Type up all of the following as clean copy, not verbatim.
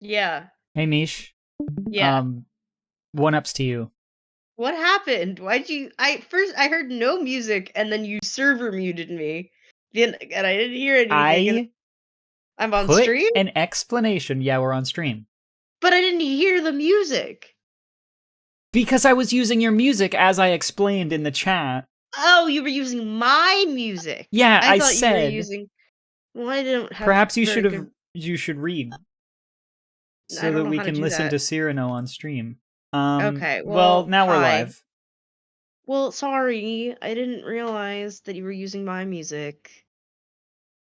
Yeah. Hey, Mish. Yeah. One ups to you. What happened? Why'd you... I heard no music, and then you server muted me. And I didn't hear anything, and I I'm on put stream? an explanation. Yeah, we're on stream. But I didn't hear the music. Because I was using your music as I explained in the chat. Oh, you were using my music. Yeah, I I thought you were said. using... Well, I don't have Perhaps you very good... should read I so don't that know we how to can do listen that. to Cyrano on stream. Okay, Well, well, now we're hi. live. Well, sorry. I didn't realize that you were using my music.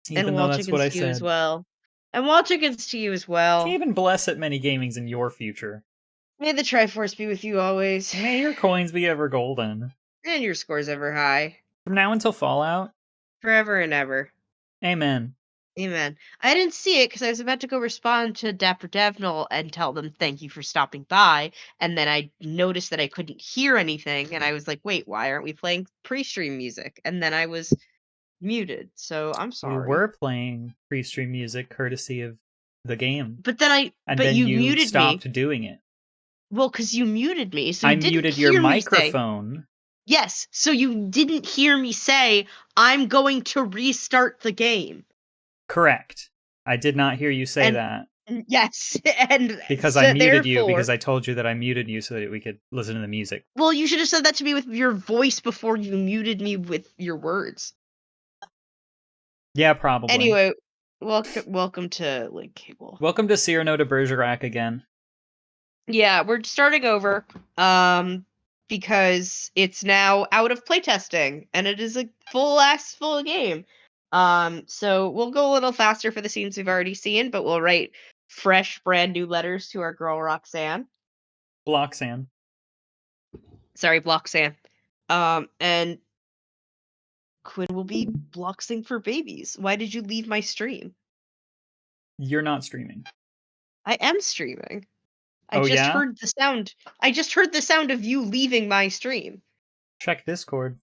And Even though Wall that's what Chickens I to you as said. well. And Wall Chickens to you as Can't well. even bless at many gamings in your future. May the Triforce be with you always. May your coins be ever golden. And your scores ever high. From now until Fallout. Forever and ever. Amen. Amen. I didn't see it because I was about to go respond to Dapper Devnal and tell them thank you for stopping by, and then I noticed that I couldn't hear anything, and I was like, wait, why aren't we playing pre-stream music? And then I was muted, so I'm We sorry. were playing pre-stream music courtesy of the game. And But then you you muted me. stopped doing it. Well, because you muted me, so I you didn't muted your hear me say... microphone. Yes, so you didn't hear me say, I'm going to restart the game. Correct. I did not hear you say And that. yes, and Because I so muted you, therefore... because I told you that I muted you so that we could listen to the music. Well, you should have said that to me with your voice before you muted me with your words. Yeah, probably. Anyway, welcome to Link Cable. Welcome to Cyrano de Bergerac again. Yeah, we're starting over, because it's now out of playtesting, and it is a full game. So we'll go a little faster for the scenes we've already seen, but we'll write fresh, brand new letters to our girl Roxanne. Bloxan. Sorry, Bloxanne. And Quinn will be bloxing for babies. Why did you leave my stream? You're not streaming. I am streaming. I Oh, just yeah? heard the sound. I just heard the sound of you leaving my stream. Check Discord.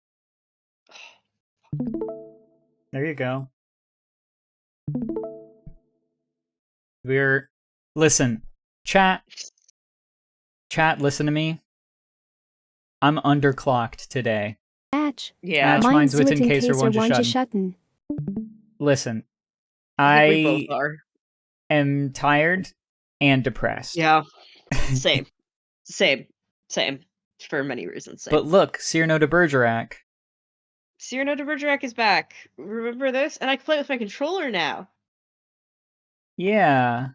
There you go. Listen, chat, listen to me. I'm underclocked today. Yeah. Mine's with in case or one to shut. Listen, I think we both I are. am tired and depressed. Yeah. Same. Same. For many reasons, same. But look, Cyrano de Bergerac. Cyrano de Bergerac is back. Remember this? And I can play with my controller now. Yeah.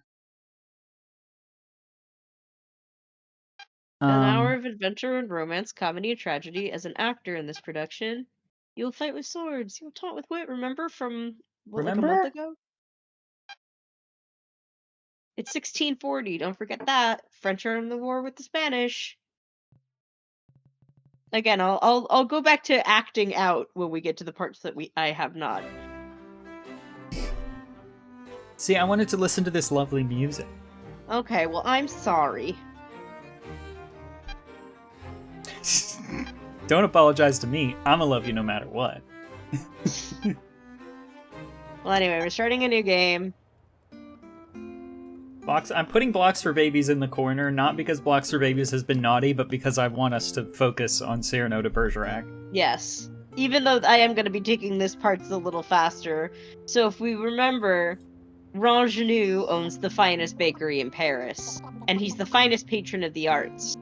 An hour of adventure and romance, comedy and tragedy. As an actor in this production, you'll fight with swords. You'll taunt with wit. Remember from, like a month Remember? ago? It's 1640. Don't forget that. French are in the war with the Spanish. Again, I'll go back to acting out when we get to the parts that I have not. See, I wanted to listen to this lovely music. Okay, well, I'm sorry. Don't apologize to me. I'ma love you no matter what. Well, anyway, we're starting a new game. I'm putting Blocks for Babies in the corner, not because Blocks for Babies has been naughty, but because I want us to focus on Cyrano de Bergerac. Yes. Even though I am going to be taking this parts a little faster. So if we remember, Rangenou owns the finest bakery in Paris, and he's the finest patron of the arts.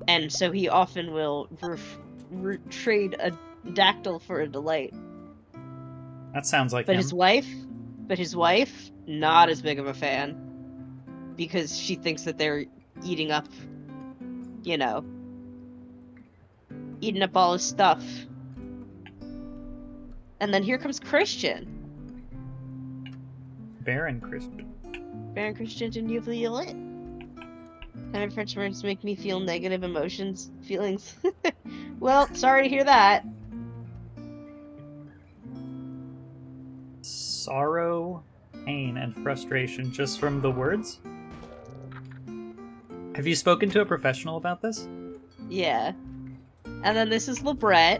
And so he often will trade a dactyl for a delight. That sounds like him. But his wife, not as big of a fan. Because she thinks that they're eating up, eating up all his stuff. And then here comes Christian. Baron Christian de Neuville. Having French words make me feel negative feelings. Well, sorry to hear that. Sorrow, pain, and frustration just from the words? Have you spoken to a professional about this? Yeah. And then this is Lebret.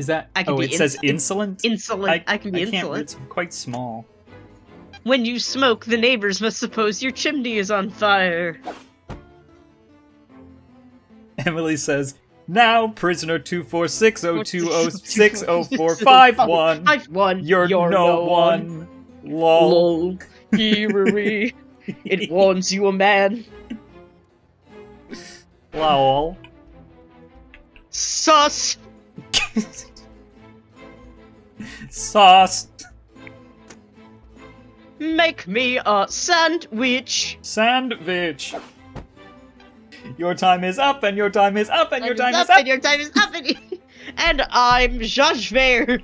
Is that... I can Oh, be it says insolent? Insolent. I can be insolent. It's quite small. When you smoke, the neighbors must suppose your chimney is on fire. Emily says, now, prisoner 24602060451. You're no one. Lol. Lol. It warns you a man. Lol. Sus. Sauce. Make me a sandwich. Sandwich. Your time is up, and your time is up, and your time is up. And your time is up, and I'm Josh Vare.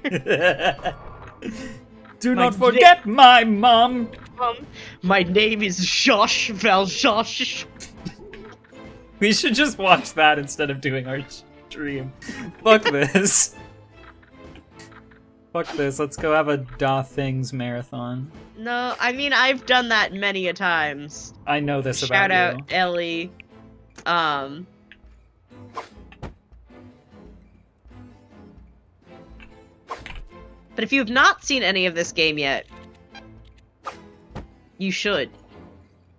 Do not forget my mom. My name is Josh Valjosh. We should just watch that instead of doing our stream. Fuck this. Fuck this. Let's go have a Da Things marathon. No, I mean, I've done that many a times. I know this about you. Shout out Ellie. But if you have not seen any of this game yet, you should.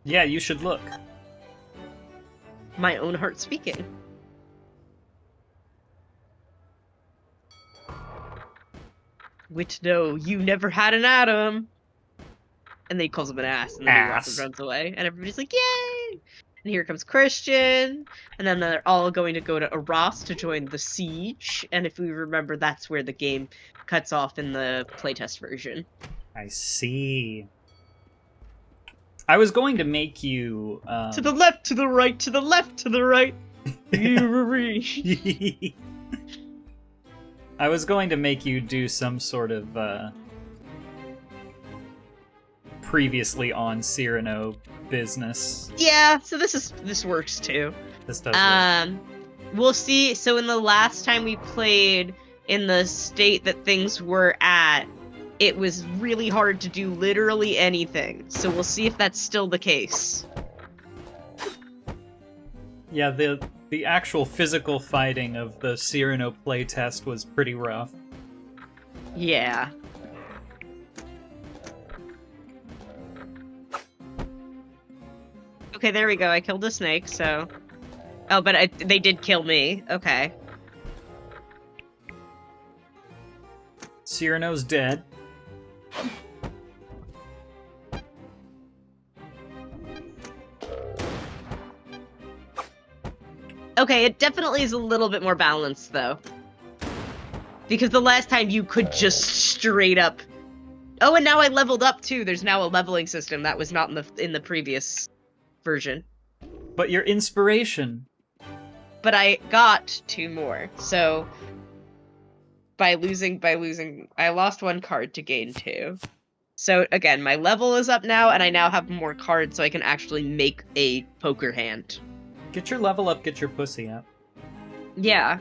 Yeah, you should look. My own heart speaking. Which, no, you never had an atom. And then he calls him an ass, and then he walks and runs away, and everybody's like, yay! And here comes Christian, and then they're all going to go to Arras to join the siege, and if we remember, that's where the game cuts off in the playtest version. I see. I was going to make you... To the left, to the right, to the left, to the right! I was going to make you do some sort of, previously on Cyrano business. Yeah, so this works too. This does work. We'll see. So in the last time we played in the state that things were at, it was really hard to do literally anything. So we'll see if that's still the case. Yeah, the actual physical fighting of the Cyrano playtest was pretty rough. Yeah. Okay, there we go. I killed a snake, so... Oh, but they did kill me. Okay. Cyrano's dead. Okay, it definitely is a little bit more balanced, though. Because the last time you could just straight up... Oh, and now I leveled up, too. There's now a leveling system that was not in the previous version. But your inspiration. But I got 2 more, so... By losing, I lost 1 card to gain 2. So, again, my level is up now, and I now have more cards, so I can actually make a poker hand. Get your level up, get your pussy up. Yeah.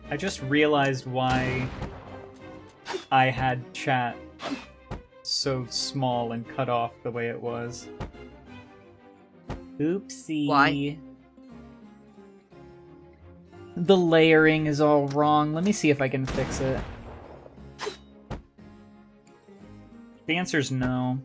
I just realized why I had chat so small and cut off the way it was. Oopsie. Why? The layering is all wrong. Let me see if I can fix it. The answer's no.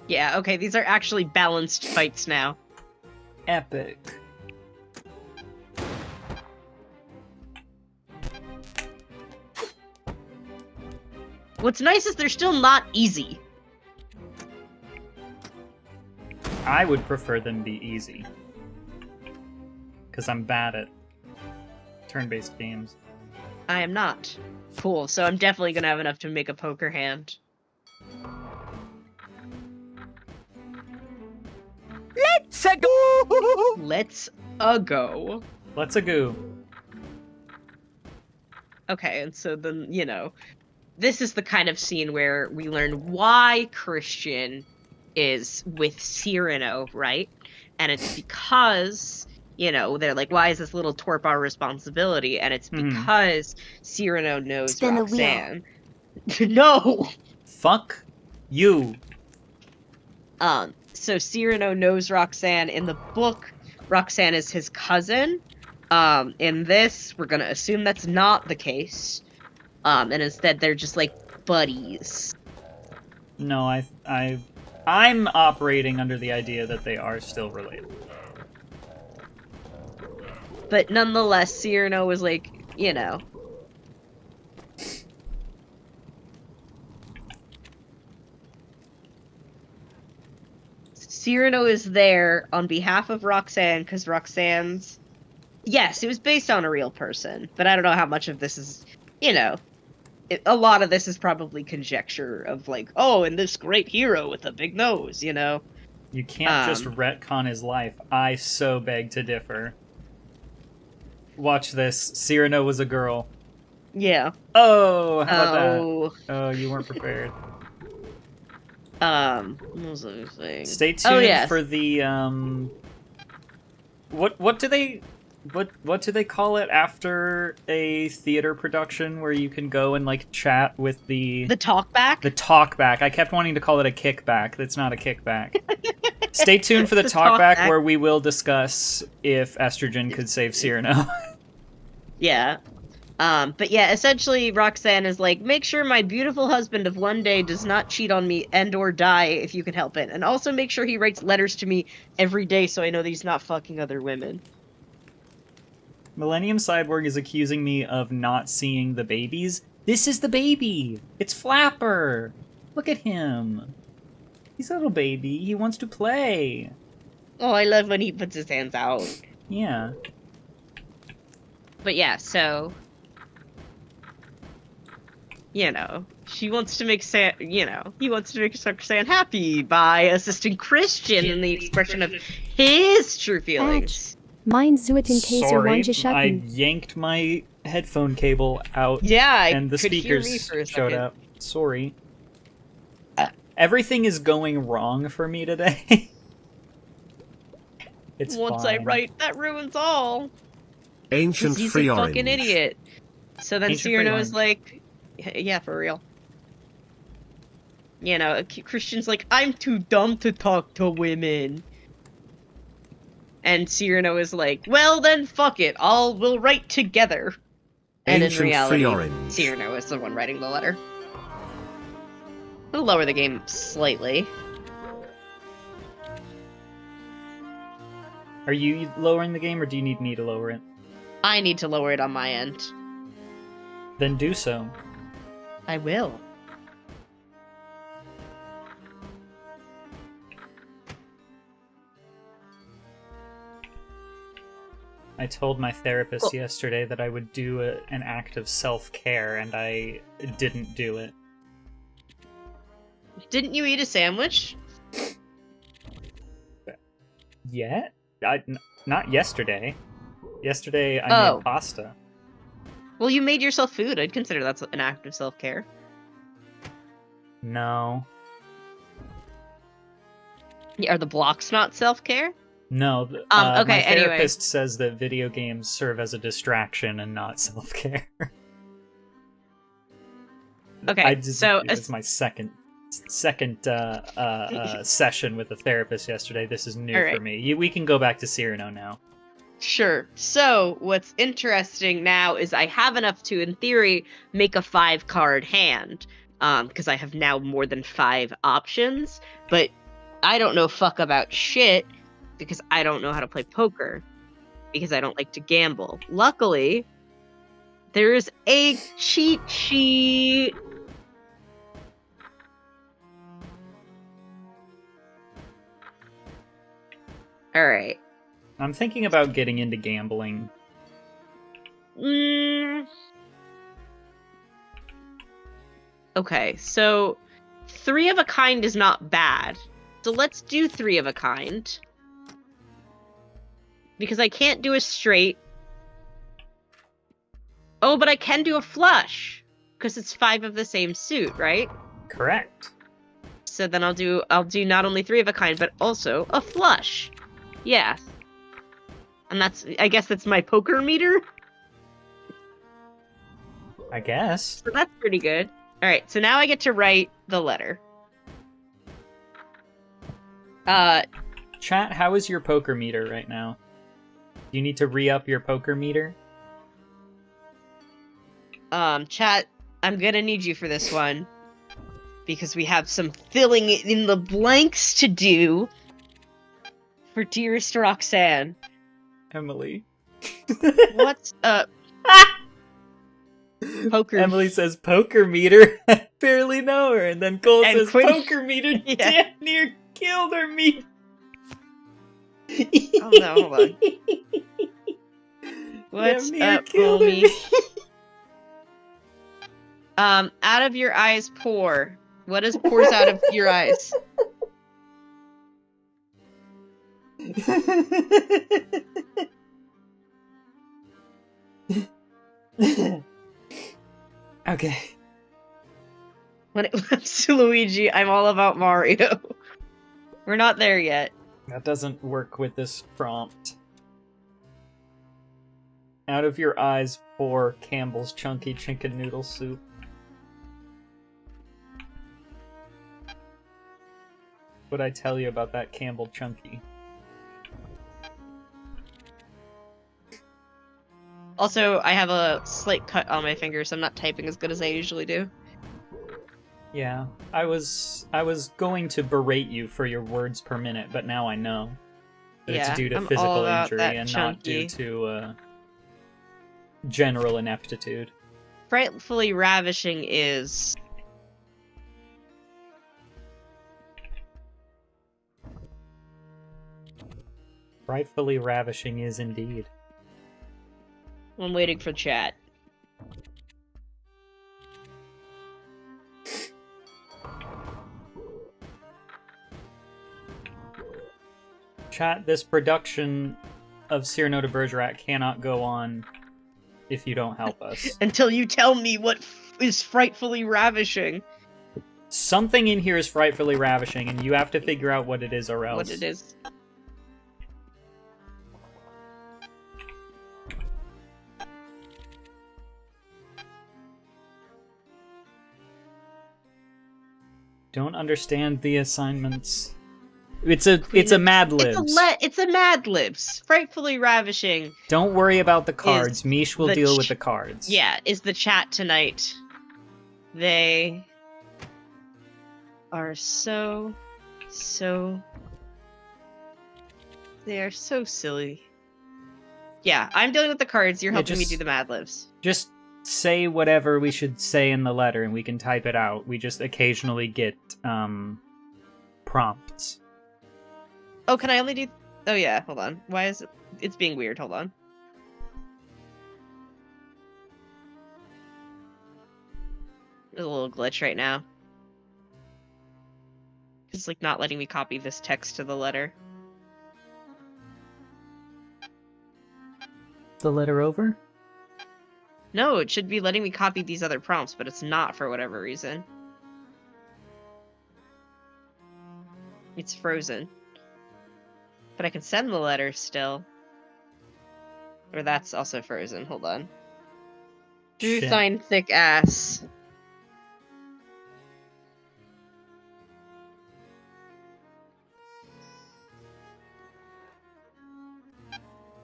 Yeah, okay, these are actually balanced fights now. Epic. What's nice is they're still not easy. I would prefer them be easy. Because I'm bad at turn-based games. I am not. Cool, so I'm definitely gonna have enough to make a poker hand. Let's go. Let's a go. Okay, and so then, you know, this is the kind of scene where we learn why Christian is with Cyrano, right? And it's because you know, they're like, why is this little twerp our responsibility? And it's Mhm. because Cyrano knows Spin the wheel. Roxanne. No! Fuck you. So Cyrano knows Roxanne. In the book, Roxanne is his cousin. In this, we're gonna assume that's not the case. And instead they're just like buddies. No, I'm operating under the idea that they are still related. But nonetheless, Cyrano was like, you know. Cyrano is there on behalf of Roxanne because Roxanne's. Yes, it was based on a real person, but I don't know how much of this is, you know. A lot of this is probably conjecture of like, oh, and this great hero with a big nose, you know. You can't just retcon his life. I so beg to differ. Watch this. Cyrano was a girl. Yeah. Oh, how about Oh. that? Oh, you weren't prepared. What was I saying? Stay tuned for the what do they call it after a theater production where you can go and like chat with the talkback? The talkback. I kept wanting to call it a kickback. That's not a kickback. Stay tuned for the talkback where we will discuss if estrogen could save Cyrano. Yeah. But yeah, essentially Roxanne is like, make sure my beautiful husband of one day does not cheat on me and or die if you can help it. And also make sure he writes letters to me every day so I know that he's not fucking other women. Millennium Cyborg is accusing me of not seeing the babies. This is the baby! It's Flapper! Look at him! He's a little baby. He wants to play. Oh, I love when he puts his hands out. Yeah. But yeah, so... You know, she wants to make he wants to make Roxanne happy by assisting Christian in the expression of his true feelings. Mind Zuit in case you're one Sorry, I yanked my headphone cable out. Yeah, and the speakers showed up. Sorry. Everything is going wrong for me today. It's Once fine. I write, that ruins all. Ancient He's free a orange. fucking idiot. So then Ancient Cyrano free is like, yeah, for real. You know, Christian's like, I'm too dumb to talk to women. And Cyrano is like, well then, fuck it. We'll write together. And Ancient in reality, free orange. Cyrano is the one writing the letter. I'll lower the game slightly. Are you lowering the game, or do you need me to lower it? I need to lower it on my end. Then do so. I will. I told my therapist yesterday that I would do an act of self-care, and I didn't do it. Didn't you eat a sandwich? Yet? Not yesterday. Yesterday I made pasta. Well, you made yourself food. I'd consider that's an act of self-care. No. Are the blocks not self-care? No. Okay, my anyway. therapist says that video games serve as a distraction and not self-care. Okay, so it's my second session with a therapist yesterday. This is new for me. We can go back to Cyrano now. Sure. So, what's interesting now is I have enough to, in theory, make a 5-card hand. Because I have now more than 5 options. But I don't know fuck about shit, because I don't know how to play poker. Because I don't like to gamble. Luckily, there is a cheat sheet. Alright. I'm thinking about getting into gambling. Okay, so 3 of a kind is not bad. So let's do 3 of a kind. Because I can't do a straight. Oh, but I can do a flush. Because it's 5 of the same suit, right? Correct. So then I'll do not only 3 of a kind, but also a flush. Yes. And I guess that's my poker meter? I guess. So that's pretty good. Alright, so now I get to write the letter. Chat, how is your poker meter right now? Do you need to re-up your poker meter? Chat, I'm gonna need you for this one. Because we have some filling in the blanks to do for dearest Roxanne. Emily. What's up? Poker. Emily says poker meter. I barely know her. And then Cole And says Quinn- poker meter Yeah. damn near killed her me. Oh no, hold on. What's Damn near up, killed her homie? me. Out of your eyes pour. What does pours out of your eyes? Okay. When it comes to Luigi, I'm all about Mario. We're not there yet. That doesn't work with this prompt. Out of your eyes pour Campbell's chunky chicken noodle soup. What'd I tell you about that Campbell chunky? Also, I have a slight cut on my finger, so I'm not typing as good as I usually do. Yeah, I was going to berate you for your words per minute, but now I know that Yeah, it's due to I'm all physical about injury that and not due chunky. to general ineptitude. Frightfully ravishing is... Frightfully ravishing is indeed. I'm waiting for chat. Chat, this production of Cyrano de Bergerac cannot go on if you don't help us. Until you tell me what is frightfully ravishing. Something in here is frightfully ravishing, and you have to figure out what it is or else. What it is. Don't understand the assignments. It's a Mad Libs. It's a Mad Libs. Frightfully ravishing. Don't worry about the cards. Is Mish will the deal with the cards. Yeah, is the chat tonight. They are so they are so silly. Yeah, I'm dealing with the cards. You're Yeah, helping me just- do the Mad Libs. Just say whatever we should say in the letter, and we can type it out. We just occasionally get prompts. Oh, can I only do... Oh yeah, hold on. Why is it... It's being weird, hold on. There's a little glitch right now. It's like not letting me copy this text to the letter. The letter over? No, it should be letting me copy these other prompts, but it's not for whatever reason. It's frozen. But I can send the letter still. Or that's also frozen. Hold on. Drew Shit. sign thick ass.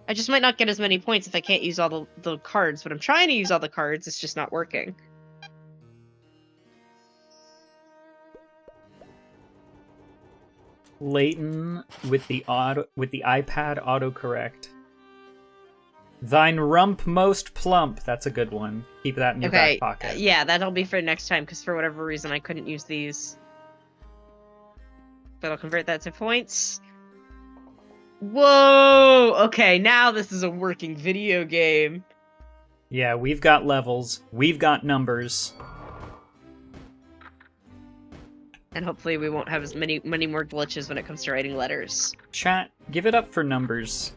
I just might not get as many points if I can't use all the cards, but I'm trying to use all the cards, it's just not working. Leighton with the iPad autocorrect. Thine rump most plump. That's a good one. Keep that in your Okay, back pocket. yeah, that'll be for next time, because for whatever reason I couldn't use these. But I'll convert that to points. Whoa! Okay, now this is a working video game. Yeah, we've got levels. We've got numbers. And hopefully we won't have as many more glitches when it comes to writing letters. Chat, give it up for numbers.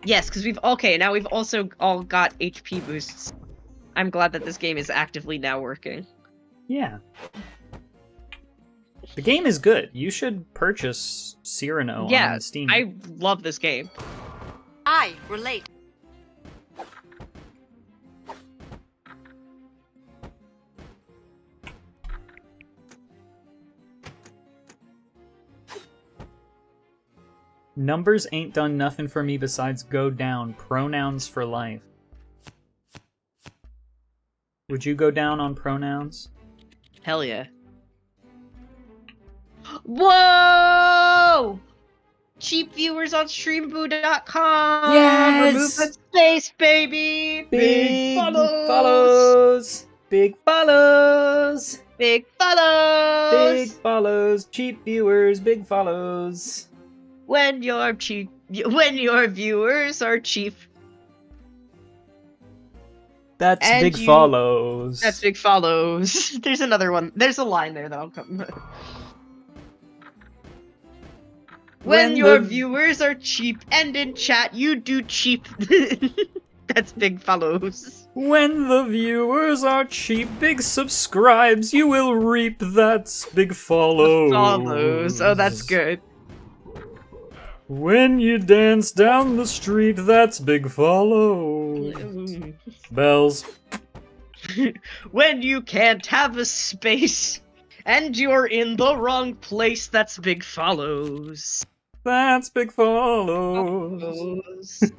Yes, because we've... Okay, now we've also all got HP boosts. I'm glad that this game is actively now working. Yeah. The game is good. You should purchase Cyrano on Steam. I love this game. I relate. Numbers ain't done nothing for me besides go down. Pronouns for life. Would you go down on pronouns? Hell yeah. Whoa! Cheap viewers on streamboo.com. Yes! Remove that space, baby. Big follows. Big follows! Big follows. Big follows! Cheap viewers, big follows! When your viewers are cheap. That's And big you- follows. That's big follows. There's another one. There's a line there that'll come. When your viewers are cheap and in chat you do cheap. That's big follows. When the viewers are cheap, big subscribes, you will reap. That's big follows. Follows. Oh, that's good. When you dance down the street, that's big follows. Bells. When you can't have a space and you're in the wrong place, that's big follows. That's big follows. Follows.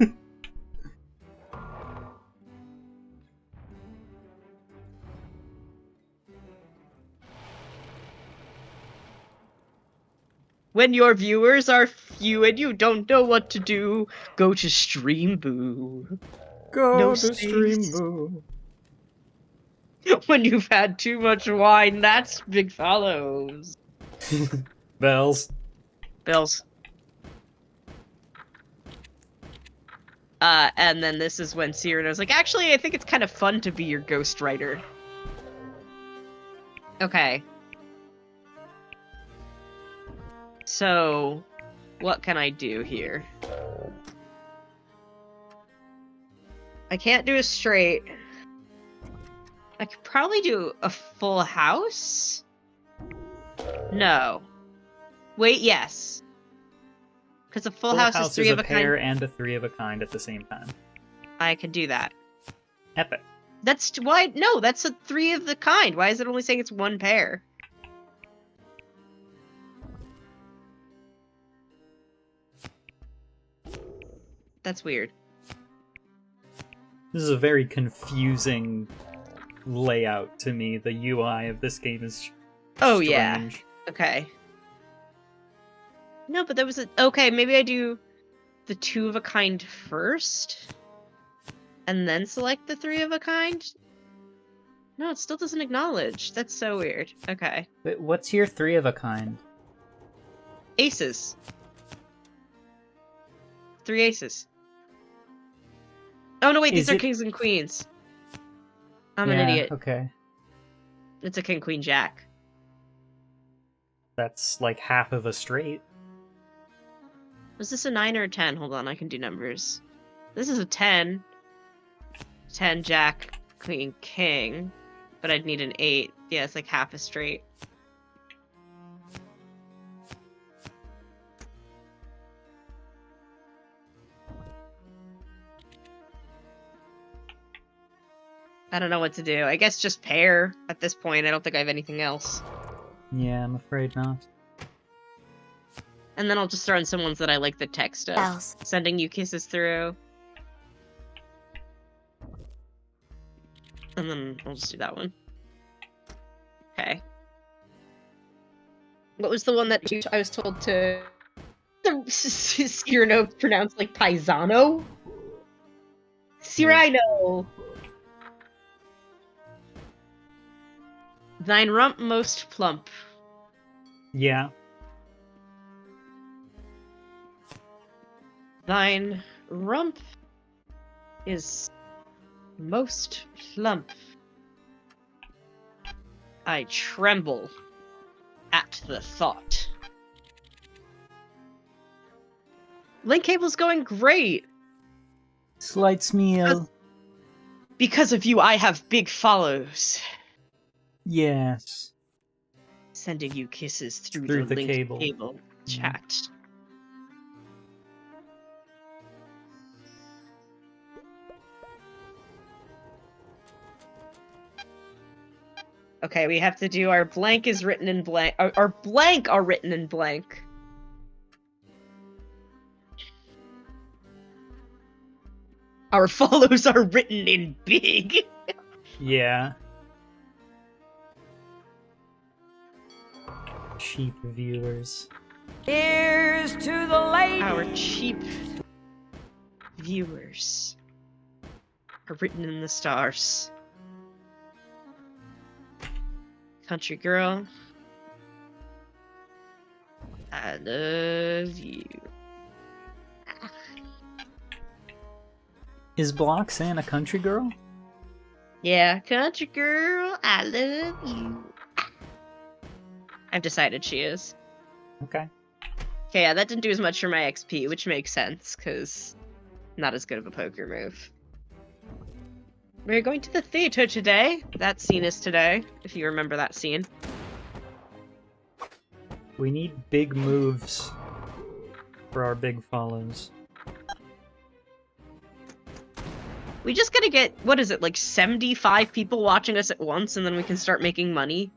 When your viewers are few and you don't know what to do, go to Streamboo. Go No to space. Streamboo. When you've had too much wine, that's big follows. Bells. Bills. And then this is when Cyrano's like, actually, I think it's kind of fun to be your ghostwriter. Okay. So, what can I do here? I can't do a straight. I could probably do a full house? No. Wait, yes. Because a full house is three is of a a pair kind. and a three of a kind at the same time. I could do that. Epic. That's why. No, that's a three of the kind. Why is it only saying it's one pair? That's weird. This is a very confusing layout to me. The UI of this game is Oh, yeah. strange. Okay. No, but there was a... Okay, maybe I do the two of a kind first? And then select the three of a kind? No, it still doesn't acknowledge. That's so weird. Okay. Wait, what's your three of a kind? Aces. 3 aces. Oh, no, wait, these Is are it- kings and queens. I'm an Yeah, idiot. Okay. It's a king, queen, jack. That's like half of a straight. Was this a 9 or a 10? Hold on, I can do numbers. This is a 10. 10, jack, queen, king. But I'd need an 8. Yeah, it's like half a straight. I don't know what to do. I guess just pair at this point. I don't think I have anything else. Yeah, I'm afraid not. And then I'll just throw in some ones that I like the text of. Bells. Sending you kisses through. And then I'll just do that one. Okay. What was the one that I was told to... The Cyrano pronounced like Paisano? Cyrano! Thine rump most plump. Yeah. Thine rump is most plump. I tremble at the thought. Link cable's going great. Slight meal. Because of you, I have big follows. Yes. Sending you kisses through Through the the linked cable. cable chat. Okay, we have to do our blank is written in blank. Our blank are written in blank. Our follows are written in big. Yeah. Cheap viewers. Here's to the lady. Our cheap viewers are written in the stars. Country girl, I love you. Is Bloxanne a country girl? Yeah, country girl, I love you. I've decided she is. Okay. Okay, yeah, that didn't do as much for my XP, which makes sense, because not as good of a poker move. We're going to the theater today. That scene is today, if you remember that scene. We need big moves for our big follows. We just gotta get, what is it, like 75 people watching us at once, and then we can start making money?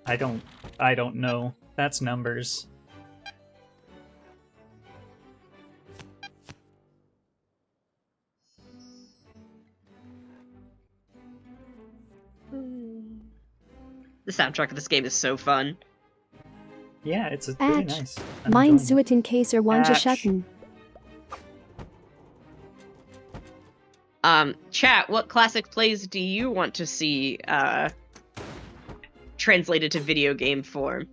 I don't know. That's numbers. The soundtrack of this game is so fun. Yeah, it's really Atch. nice. I'm Mein enjoying it. Zuiten Käser Wanja Atch. Schatten. Chat, what classic plays do you want to see, translated to video game form?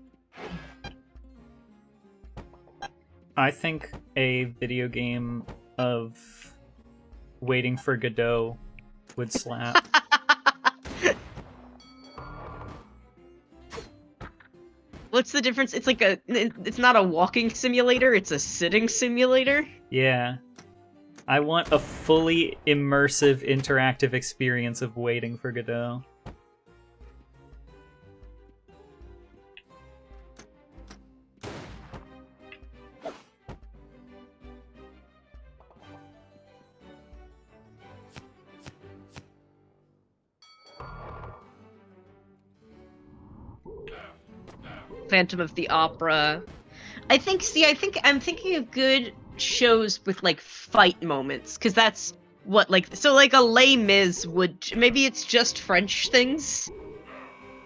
I think a video game of Waiting for Godot would slap. What's the difference? It's like it's not a walking simulator, it's a sitting simulator. Yeah. I want a fully immersive interactive experience of Waiting for Godot. Phantom of the Opera. I think I'm thinking of good shows with like fight moments, because that's what like a Les Mis would, maybe it's just French things.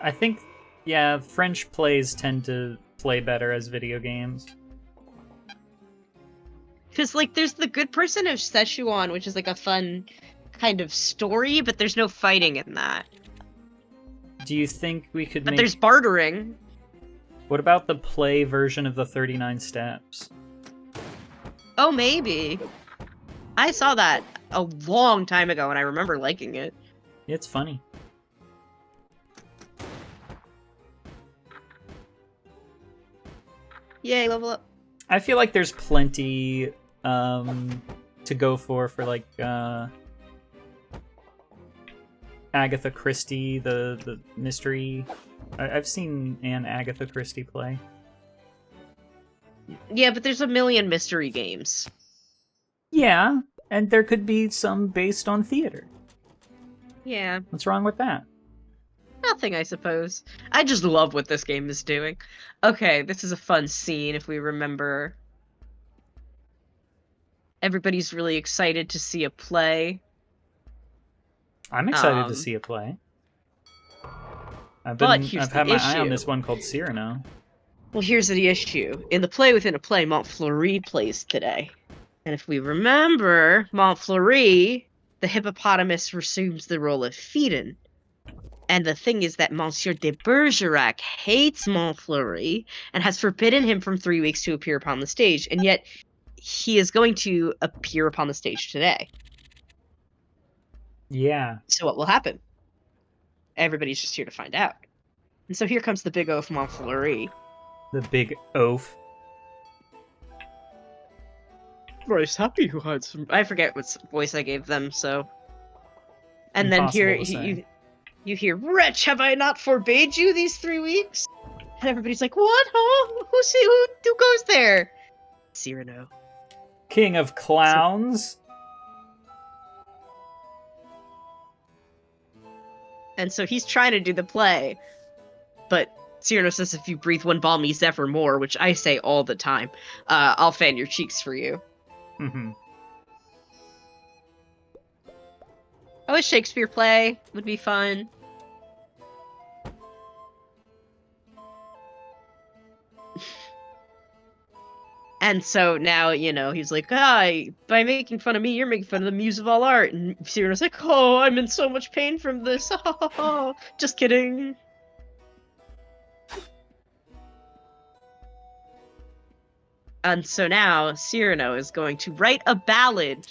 I think, yeah, French plays tend to play better as video games. Because like there's The Good Person of Szechuan, which is like a fun kind of story, but there's no fighting in that. Do you think we could But make... there's bartering. What about the play version of the 39 Steps? Oh, maybe. I saw that a long time ago, and I remember liking it. It's funny. Yay, level up. I feel like there's plenty to go for like Agatha Christie, the mystery. I've seen an Agatha Christie play. Yeah, but there's a million mystery games. Yeah, and there could be some based on theater. Yeah, What's wrong with that? nothing, I suppose. I just love what this game is doing. Okay, this is a fun scene if we remember. Everybody's really excited to see a play. I'm excited to see a play. I've had my eye on this one called Cyrano. Well, here's the issue. In the play within a play, Montfleury plays today. And if we remember, Montfleury, the hippopotamus resumes the role of Phaedon. And the thing is that Monsieur de Bergerac hates Montfleury and has forbidden him from 3 weeks to appear upon the stage, and yet he is going to appear upon the stage today. Yeah. So what will happen? Everybody's just here to find out. And so here comes the big oaf Montfleury. The big oaf. Very happy who had some. I forget what voice I gave them. So, and then Impossible here to say. you hear, "Wretch, have I not forbade you these 3 weeks?" And everybody's like, "What? Huh? Who goes there?" Cyrano. King of clowns. And so he's trying to do the play, but Cyrano says, "If you breathe one balmy zephyr more," which I say all the time, "I'll fan your cheeks for you." Mm-hmm. Oh, a Shakespeare play would be fun. And so now, he's like, by making fun of me, you're making fun of the muse of all art. And Cyrano's like, "Oh, I'm in so much pain from this. Just kidding." And so now Cyrano is going to write a ballad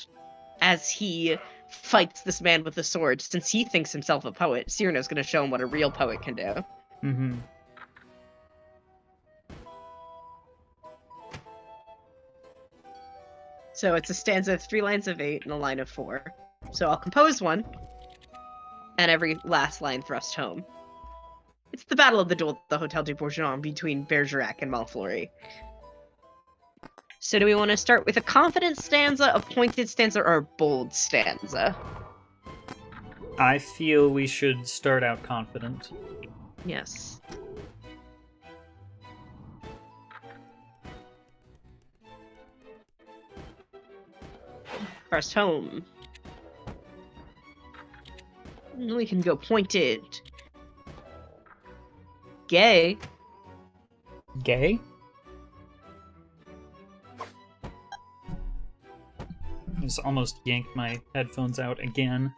as he fights this man with a sword. Since he thinks himself a poet, Cyrano's going to show him what a real poet can do. Mm-hmm. So it's a stanza of 3 lines of 8 and a line of 4. So I'll compose one, and every last line thrust home. It's the Battle of the Duel at the Hotel du Bourgeon between Bergerac and Montfleury. So do we want to start with a confident stanza, a pointed stanza, or a bold stanza? I feel we should start out confident. Yes. Thrust home. We can go pointed. Gay. Gay? I just almost yanked my headphones out again.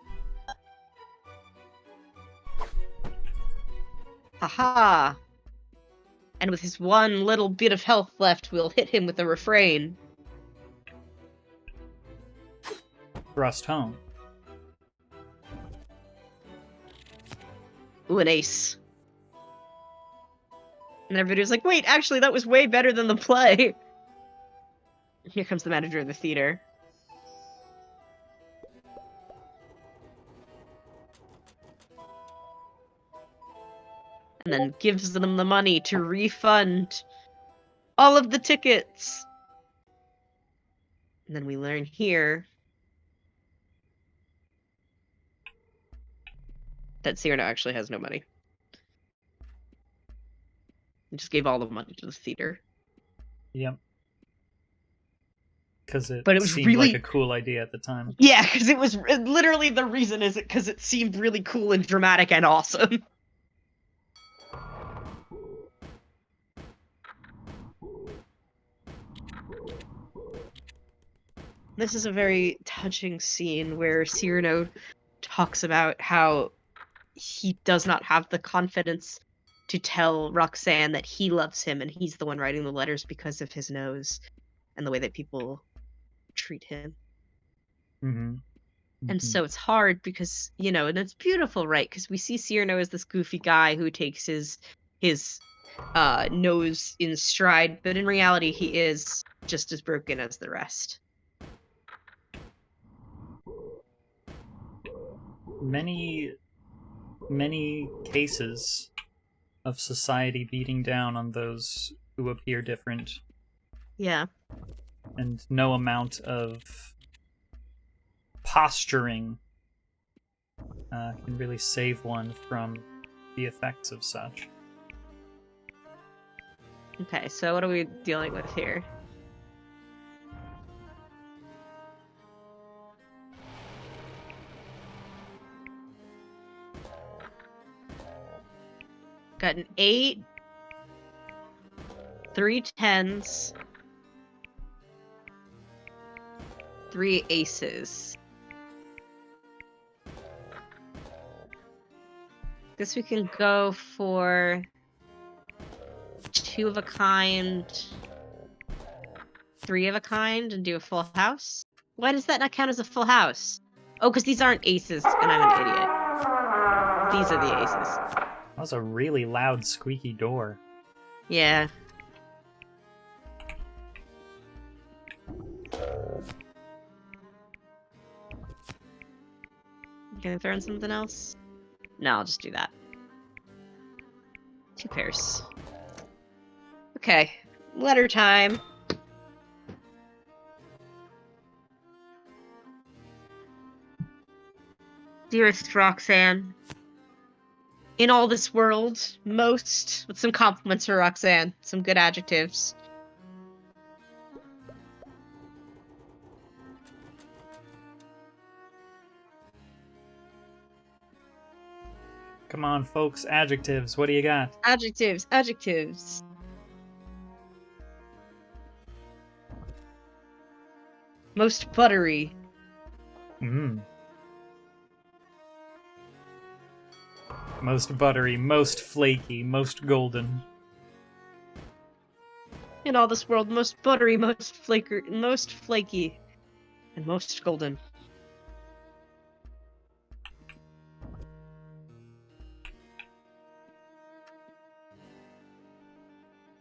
Haha. And with his one little bit of health left, we'll hit him with a refrain. Thrust home. Ooh, an ace. And everybody was like, "Wait, actually, that was way better than the play." Here comes the manager of the theater. And then gives them the money to refund all of the tickets. And then we learn here that Cyrano actually has no money. He just gave all the money to the theater. Yep. Because it But it was seemed really like a cool idea at the time. Yeah, because it was literally the reason is it because it seemed really cool and dramatic and awesome. This is a very touching scene where Cyrano talks about how he does not have the confidence to tell Roxanne that he loves him and he's the one writing the letters because of his nose and the way that people treat him. Mm-hmm. And so it's hard because, and it's beautiful, right? Because we see Cyrano as this goofy guy who takes his nose in stride, but in reality, he is just as broken as the rest. Many cases of society beating down on those who appear different. Yeah. And no amount of posturing can really save one from the effects of such. Okay, so what are we dealing with here? Got an 8, 3 10s, 3 aces. Guess we can go for 2 of a kind, 3 of a kind, and do a full house. Why does that not count as a full house? Oh, because these aren't aces, and I'm an idiot. These are the aces. That was a really loud, squeaky door. Yeah. Can I throw in something else? No, I'll just do that. 2 pairs. Okay, letter time. Dearest Roxanne, in all this world, most, with some compliments for Roxanne, some good adjectives. Come on, folks. Adjectives. What do you got? Adjectives, adjectives. Most buttery. Mmm. Most buttery, most flaky, most golden. In all this world, most buttery, most flaky, and most golden.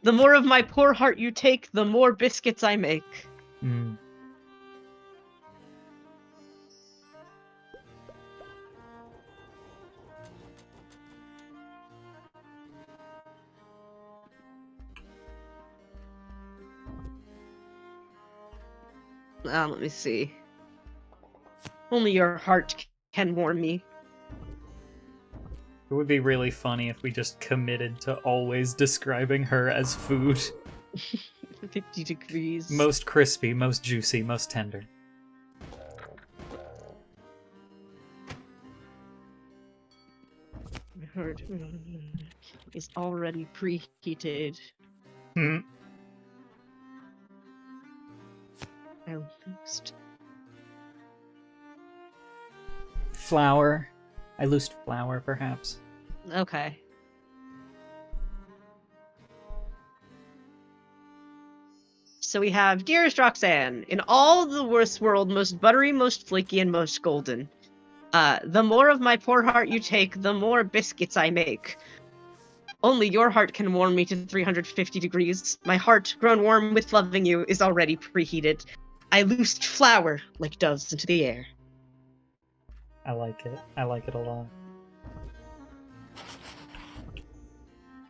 The more of my poor heart you take, the more biscuits I make. Mm. Let me see. Only your heart can warm me. It would be really funny if we just committed to always describing her as food. 50 degrees. Most crispy, most juicy, most tender. My heart is already preheated. Hmm. Almost. Flour. I loosed flour, perhaps. Okay. So we have Dearest Roxanne, in all the worst world, most buttery, most flaky, and most golden. The more of my poor heart you take, the more biscuits I make. Only your heart can warm me to 350 degrees. My heart, grown warm with loving you, is already preheated. I loosed flour like doves into the air. I like it. I like it a lot.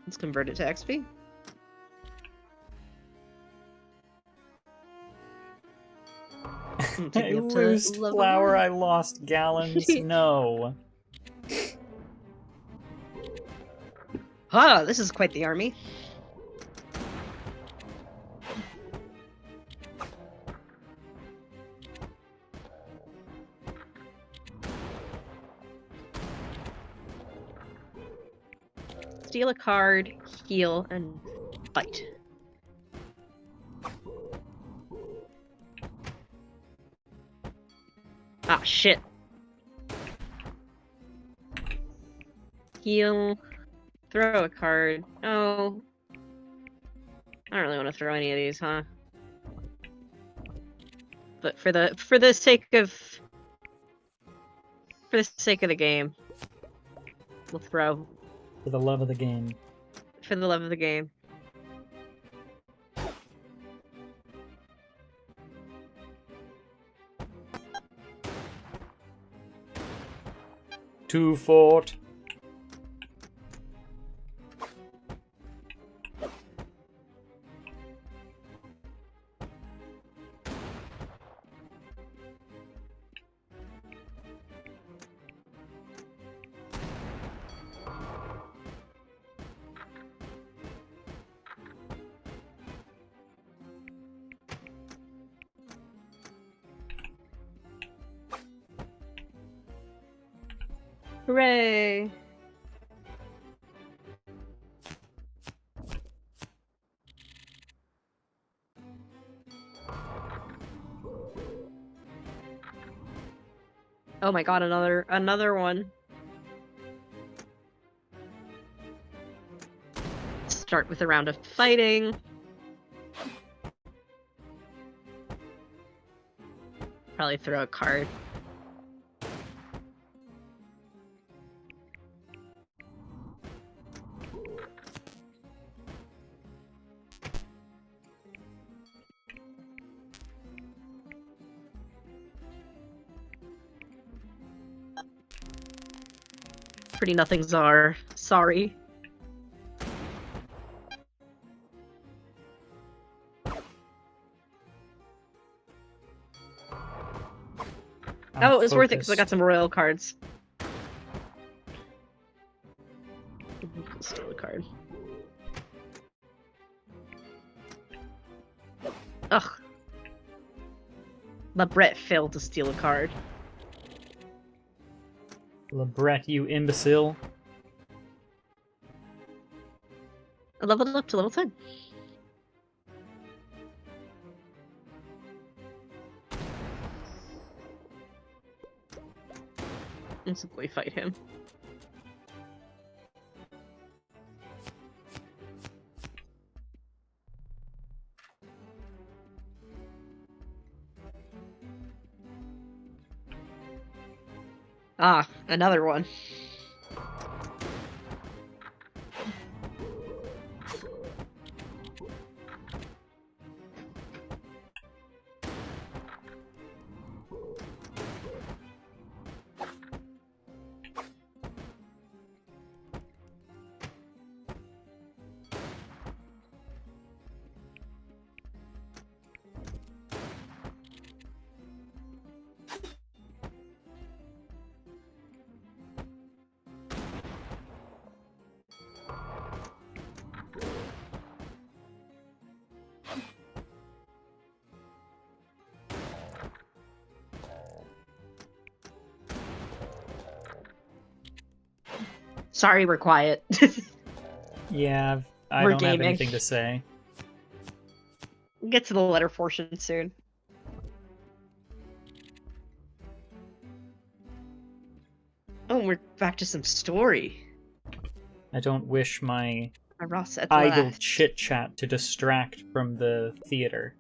Let's convert it to XP. I loosed flour, I lost gallons. No. Ah, this is quite the army. Steal a card, heal, and fight. Ah, shit. Heal. Throw a card. Oh. I don't really want to throw any of these, huh? But for the sake of the game, we'll throw. For the love of the game. For the love of the game. To fort. Hooray! Oh my god, another one. Start with a round of fighting. Probably throw a card. Pretty nothings are. Sorry. Oh, it was worth it because I got some royal cards. Steal a card. Ugh. Labret failed to steal a card. Labret, you imbecile. I leveled it up to level 10. And simply fight him. Ah, another one. Sorry, we're quiet. Yeah, I We're don't have gaming. anything to say. We'll get to the letter portion soon. Oh, we're back to some story. I don't wish my Ross at idle last. chit-chat to distract from the theater.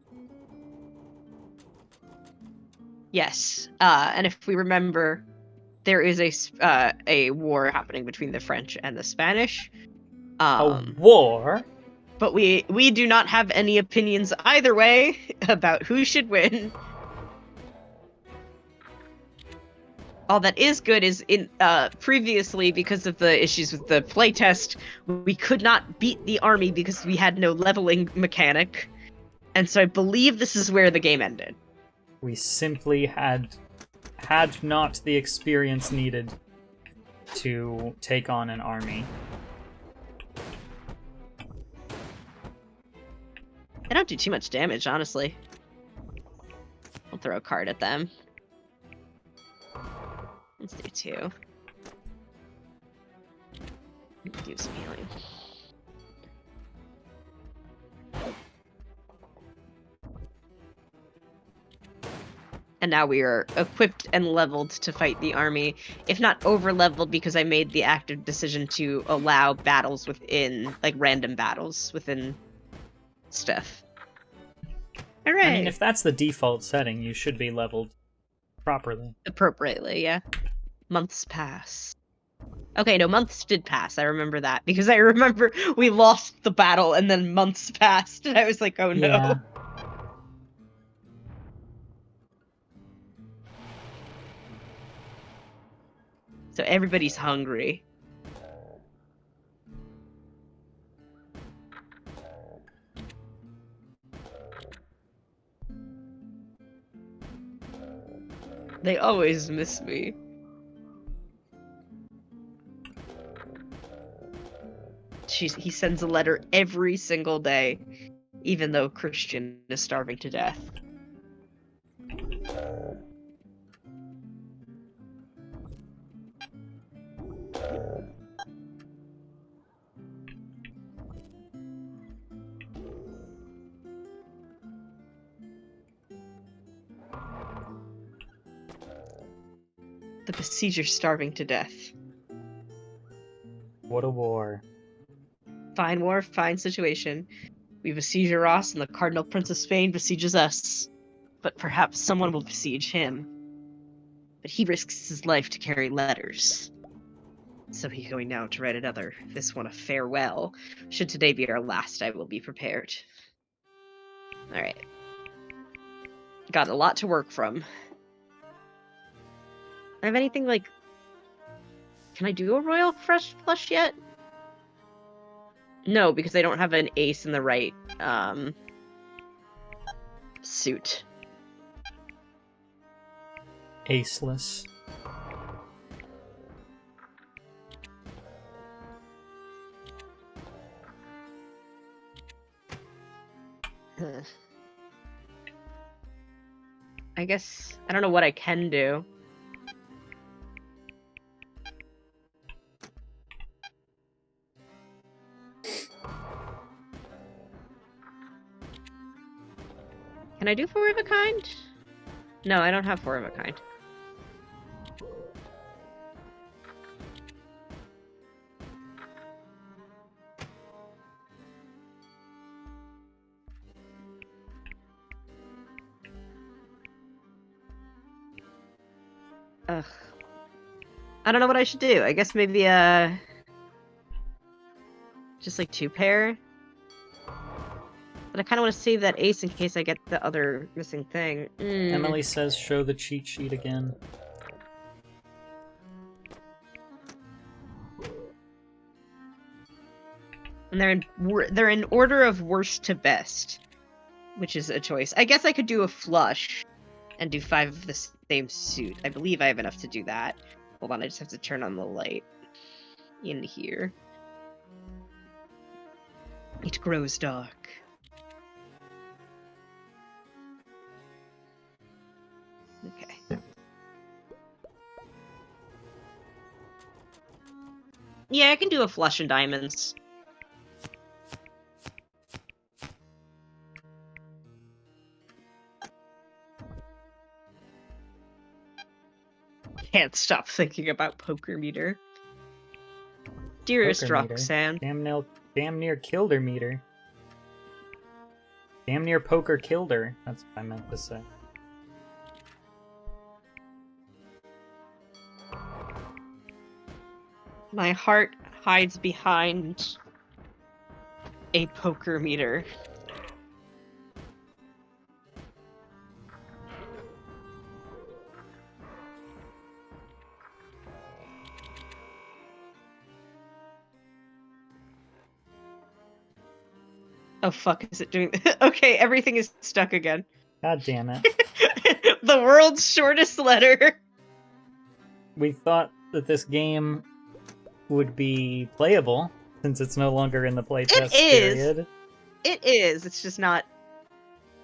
Yes, and if we remember, there is a war happening between the French and the Spanish. A war? But we do not have any opinions either way about who should win. All that is good is in previously, because of the issues with the playtest, we could not beat the army because we had no leveling mechanic. And so I believe this is where the game ended. We simply had not the experience needed to take on an army. They don't do too much damage, honestly. I'll throw a card at them. Let's do 2. Do some healing. And now we are equipped and leveled to fight the army. If not over-leveled, because I made the active decision to allow battles within, like, random battles within stuff. Hooray! I mean, if that's the default setting, you should be leveled properly. Appropriately, yeah. Months pass. Okay, no, months did pass. I remember that, because I remember we lost the battle and then months passed, and I was like, oh no. Yeah. So everybody's hungry. They always miss me. He sends a letter every single day, even though Christian is starving to death. The besieger's starving to death. What a war. Fine war, fine situation. We besiege Ross, and the Cardinal Prince of Spain besieges us. But perhaps someone will besiege him. But he risks his life to carry letters. So he's going now to write another, this one a farewell. Should today be our last, I will be prepared. Alright. Got a lot to work from. I have anything, like, Can I do a royal fresh flush yet? No, because I don't have an ace in the right suit. Aceless. I guess I don't know what I can do. Can I do four of a kind? No, I don't have four of a kind. Ugh. I don't know what I should do. I guess maybe just like two pair. But I kind of want to save that ace in case I get the other missing thing. Emily says show the cheat sheet again. And they're in order of worst to best, which is a choice. I guess I could do a flush and do 5 of the same suit. I believe I have enough to do that. Hold on, I just have to turn on the light in here. It grows dark. Okay. Yeah, I can do a flush in diamonds. Can't stop thinking about poker meter. Dearest Poker meter. Roxanne. Damn near killed her meter. Damn near poker killed her. That's what I meant to say. My heart hides behind a poker meter. Oh fuck, is it doing... Okay, everything is stuck again. God damn it. The world's shortest letter. We thought that this game would be playable, since it's no longer in the playtest period. It is. It's just not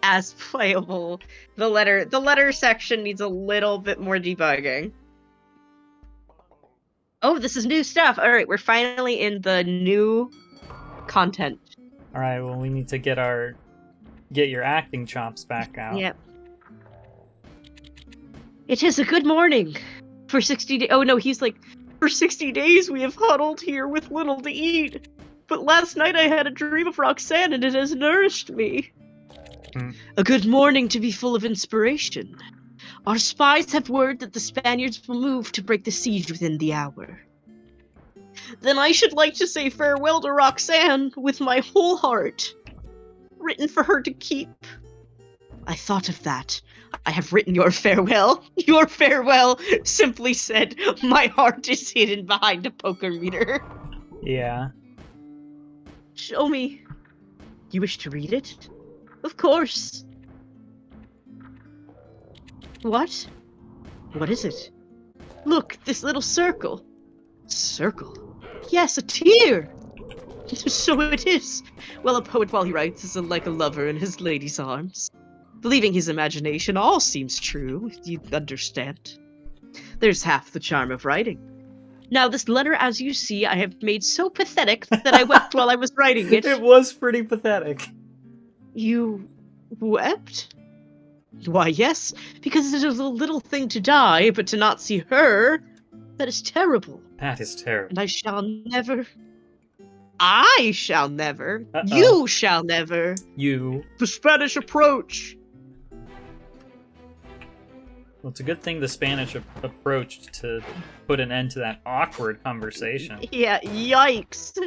as playable. The letter section needs a little bit more debugging. Oh, this is new stuff. All right, we're finally in the new content. All right, well, we need to get your acting chops back out. Yep. It is a good morning. For 60 days. Oh no, he's like, for 60 days we have huddled here with little to eat. But last night I had a dream of Roxanne and it has nourished me. A good morning to be full of inspiration. Our spies have word that the Spaniards will move to break the siege within the hour. Then I should like to say farewell to Roxanne with my whole heart. Written for her to keep. I thought of that. I have written your farewell. Your farewell simply said, my heart is hidden behind a poker meter. Yeah. Show me. You wish to read it? Of course. What? What is it? Look, this little circle. Circle? Yes, a tear! So it is. Well, a poet while he writes is like a lover in his lady's arms. Believing his imagination all seems true, if you understand. There's half the charm of writing. Now, this letter, as you see, I have made so pathetic that I wept while I was writing it. It was pretty pathetic. You wept? Why, yes, because it is a little thing to die, but to not see her, that is terrible. That is terrible. And I shall never... I shall never. Uh-oh. You shall never. You. The Spanish approach. Well, it's a good thing the Spanish approached to put an end to that awkward conversation. Yeah, yikes.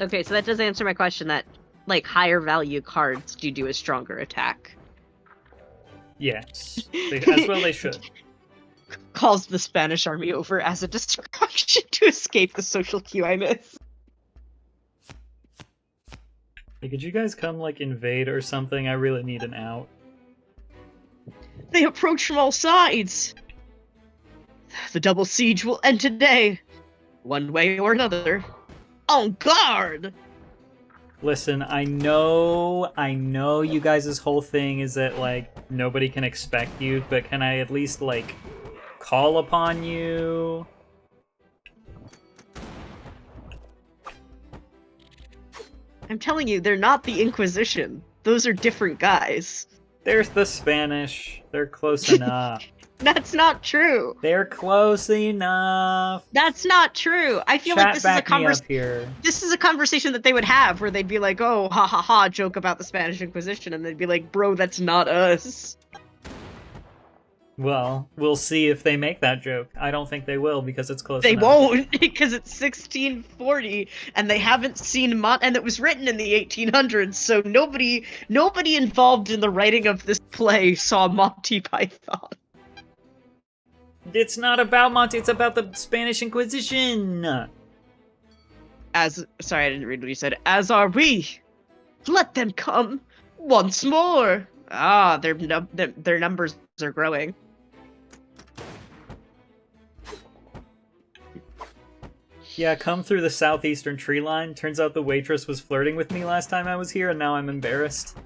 Okay, so that does answer my question that, like, higher value cards do a stronger attack. Yes. As well they should. Calls the Spanish army over as a distraction to escape the social cue I miss. Hey, could you guys come, like, invade or something? I really need an out. They approach from all sides. The double siege will end today, one way or another. On guard! Listen, I know you guys' whole thing is that, like, nobody can expect you, but can I at least, like, call upon you? I'm telling you, they're not the Inquisition. Those are different guys. There's the Spanish. They're close enough. That's not true. They're close enough. That's not true. I feel Chat like this is a back me up here. This is a conversation that they would have where they'd be like, "Oh, ha ha ha," joke about the Spanish Inquisition, and they'd be like, "Bro, that's not us." Well, we'll see if they make that joke. I don't think they will because it's close They enough. won't, because it's 1640, and they haven't seen and it was written in the 1800s, so nobody involved in the writing of this play saw Monty Python. It's not about Monty, it's about the Spanish Inquisition! Sorry, I didn't read what you said. As are we. Let them come once more. Ah, their numbers are growing. Yeah, come through the southeastern tree line. Turns out the waitress was flirting with me last time I was here, and now I'm embarrassed.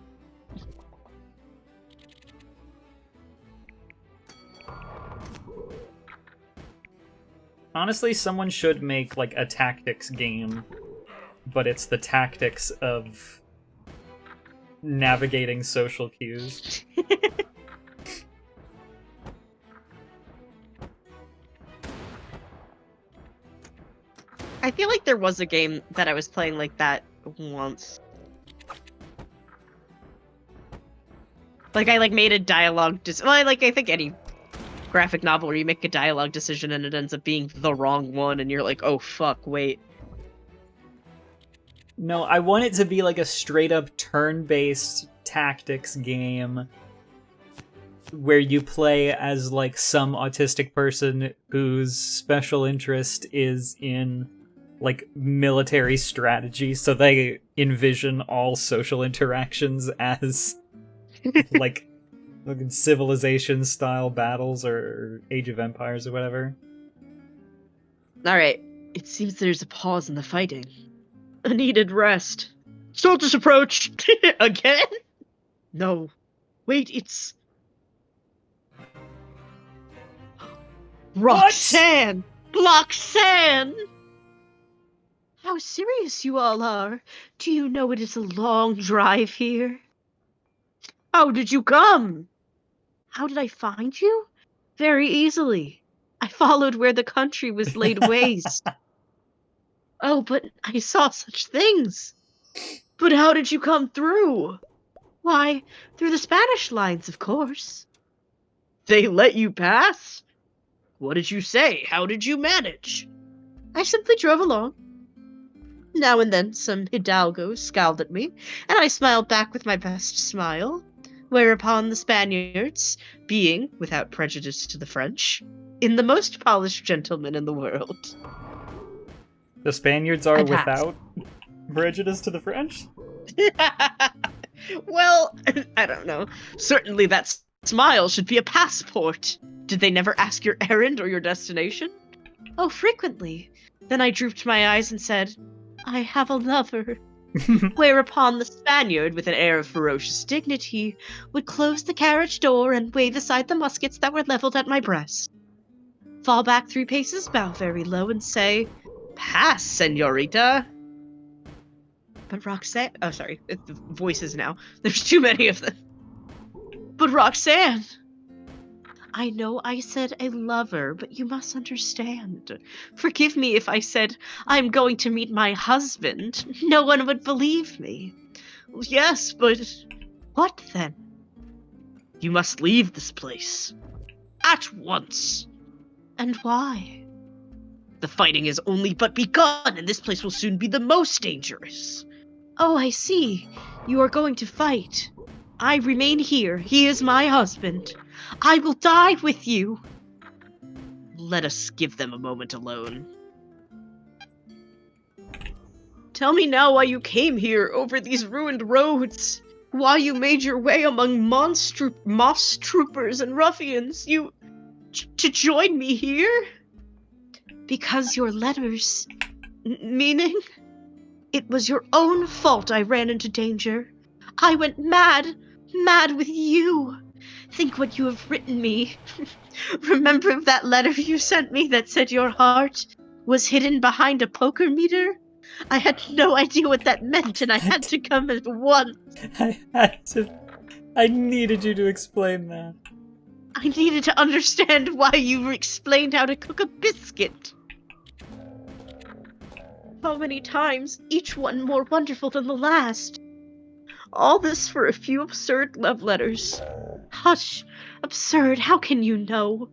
Honestly, someone should make, like, a tactics game, but it's the tactics of navigating social cues. I feel like there was a game that I was playing like that once. Like, I, like, made a dialogue I think any graphic novel where you make a dialogue decision and it ends up being the wrong one, and you're like, oh, fuck, wait. No, I want it to be like a straight-up turn-based tactics game where you play as, like, some autistic person whose special interest is in, like, military strategy, so they envision all social interactions as, like, civilization-style battles or Age of Empires or whatever. Alright, it seems there's a pause in the fighting. A needed rest. Soldiers approach! Again? No. Wait, it's... Roxanne! Roxanne! How serious you all are. Do you know it is a long drive here? How did you come? How did I find you? Very easily. I followed where the country was laid waste. Oh, but I saw such things. But how did you come through? Why, through the Spanish lines, of course. They let you pass? What did you say? How did you manage? I simply drove along. Now and then some hidalgo scowled at me, and I smiled back with my best smile, whereupon the Spaniards, being, without prejudice to the French, in the most polished gentlemen in the world. The Spaniards are I passed. without prejudice to the French? Well, I don't know. Certainly that smile should be a passport. Did they never ask your errand or your destination? Oh, frequently. Then I drooped my eyes and said, I have a lover. Whereupon the Spaniard, with an air of ferocious dignity, would close the carriage door and wave aside the muskets that were leveled at my breast. Fall back 3 paces, bow very low, and say, Pass, senorita. But Roxanne... Oh, sorry. It's the voices now. There's too many of them. But Roxanne... I know I said a lover, but you must understand. Forgive me if I said I'm going to meet my husband. No one would believe me. Yes, but what then? You must leave this place. At once. And why? The fighting has only but begun, and this place will soon be the most dangerous. Oh, I see. You are going to fight. I remain here. He is my husband. I will die with you. Let us give them a moment alone. Tell me now why you came here over these ruined roads. Why you made your way among moss troopers and ruffians. To join me here? Because your letters... meaning? It was your own fault I ran into danger. I went mad with you. Think what you have written me. Remember that letter you sent me that said your heart was hidden behind a poker meter? I had no idea what that meant, and I had to come at once. I needed you to explain that. I needed to understand why you explained how to cook a biscuit. How many times, each one more wonderful than the last. All this for a few absurd love letters. Hush, absurd, how can you know?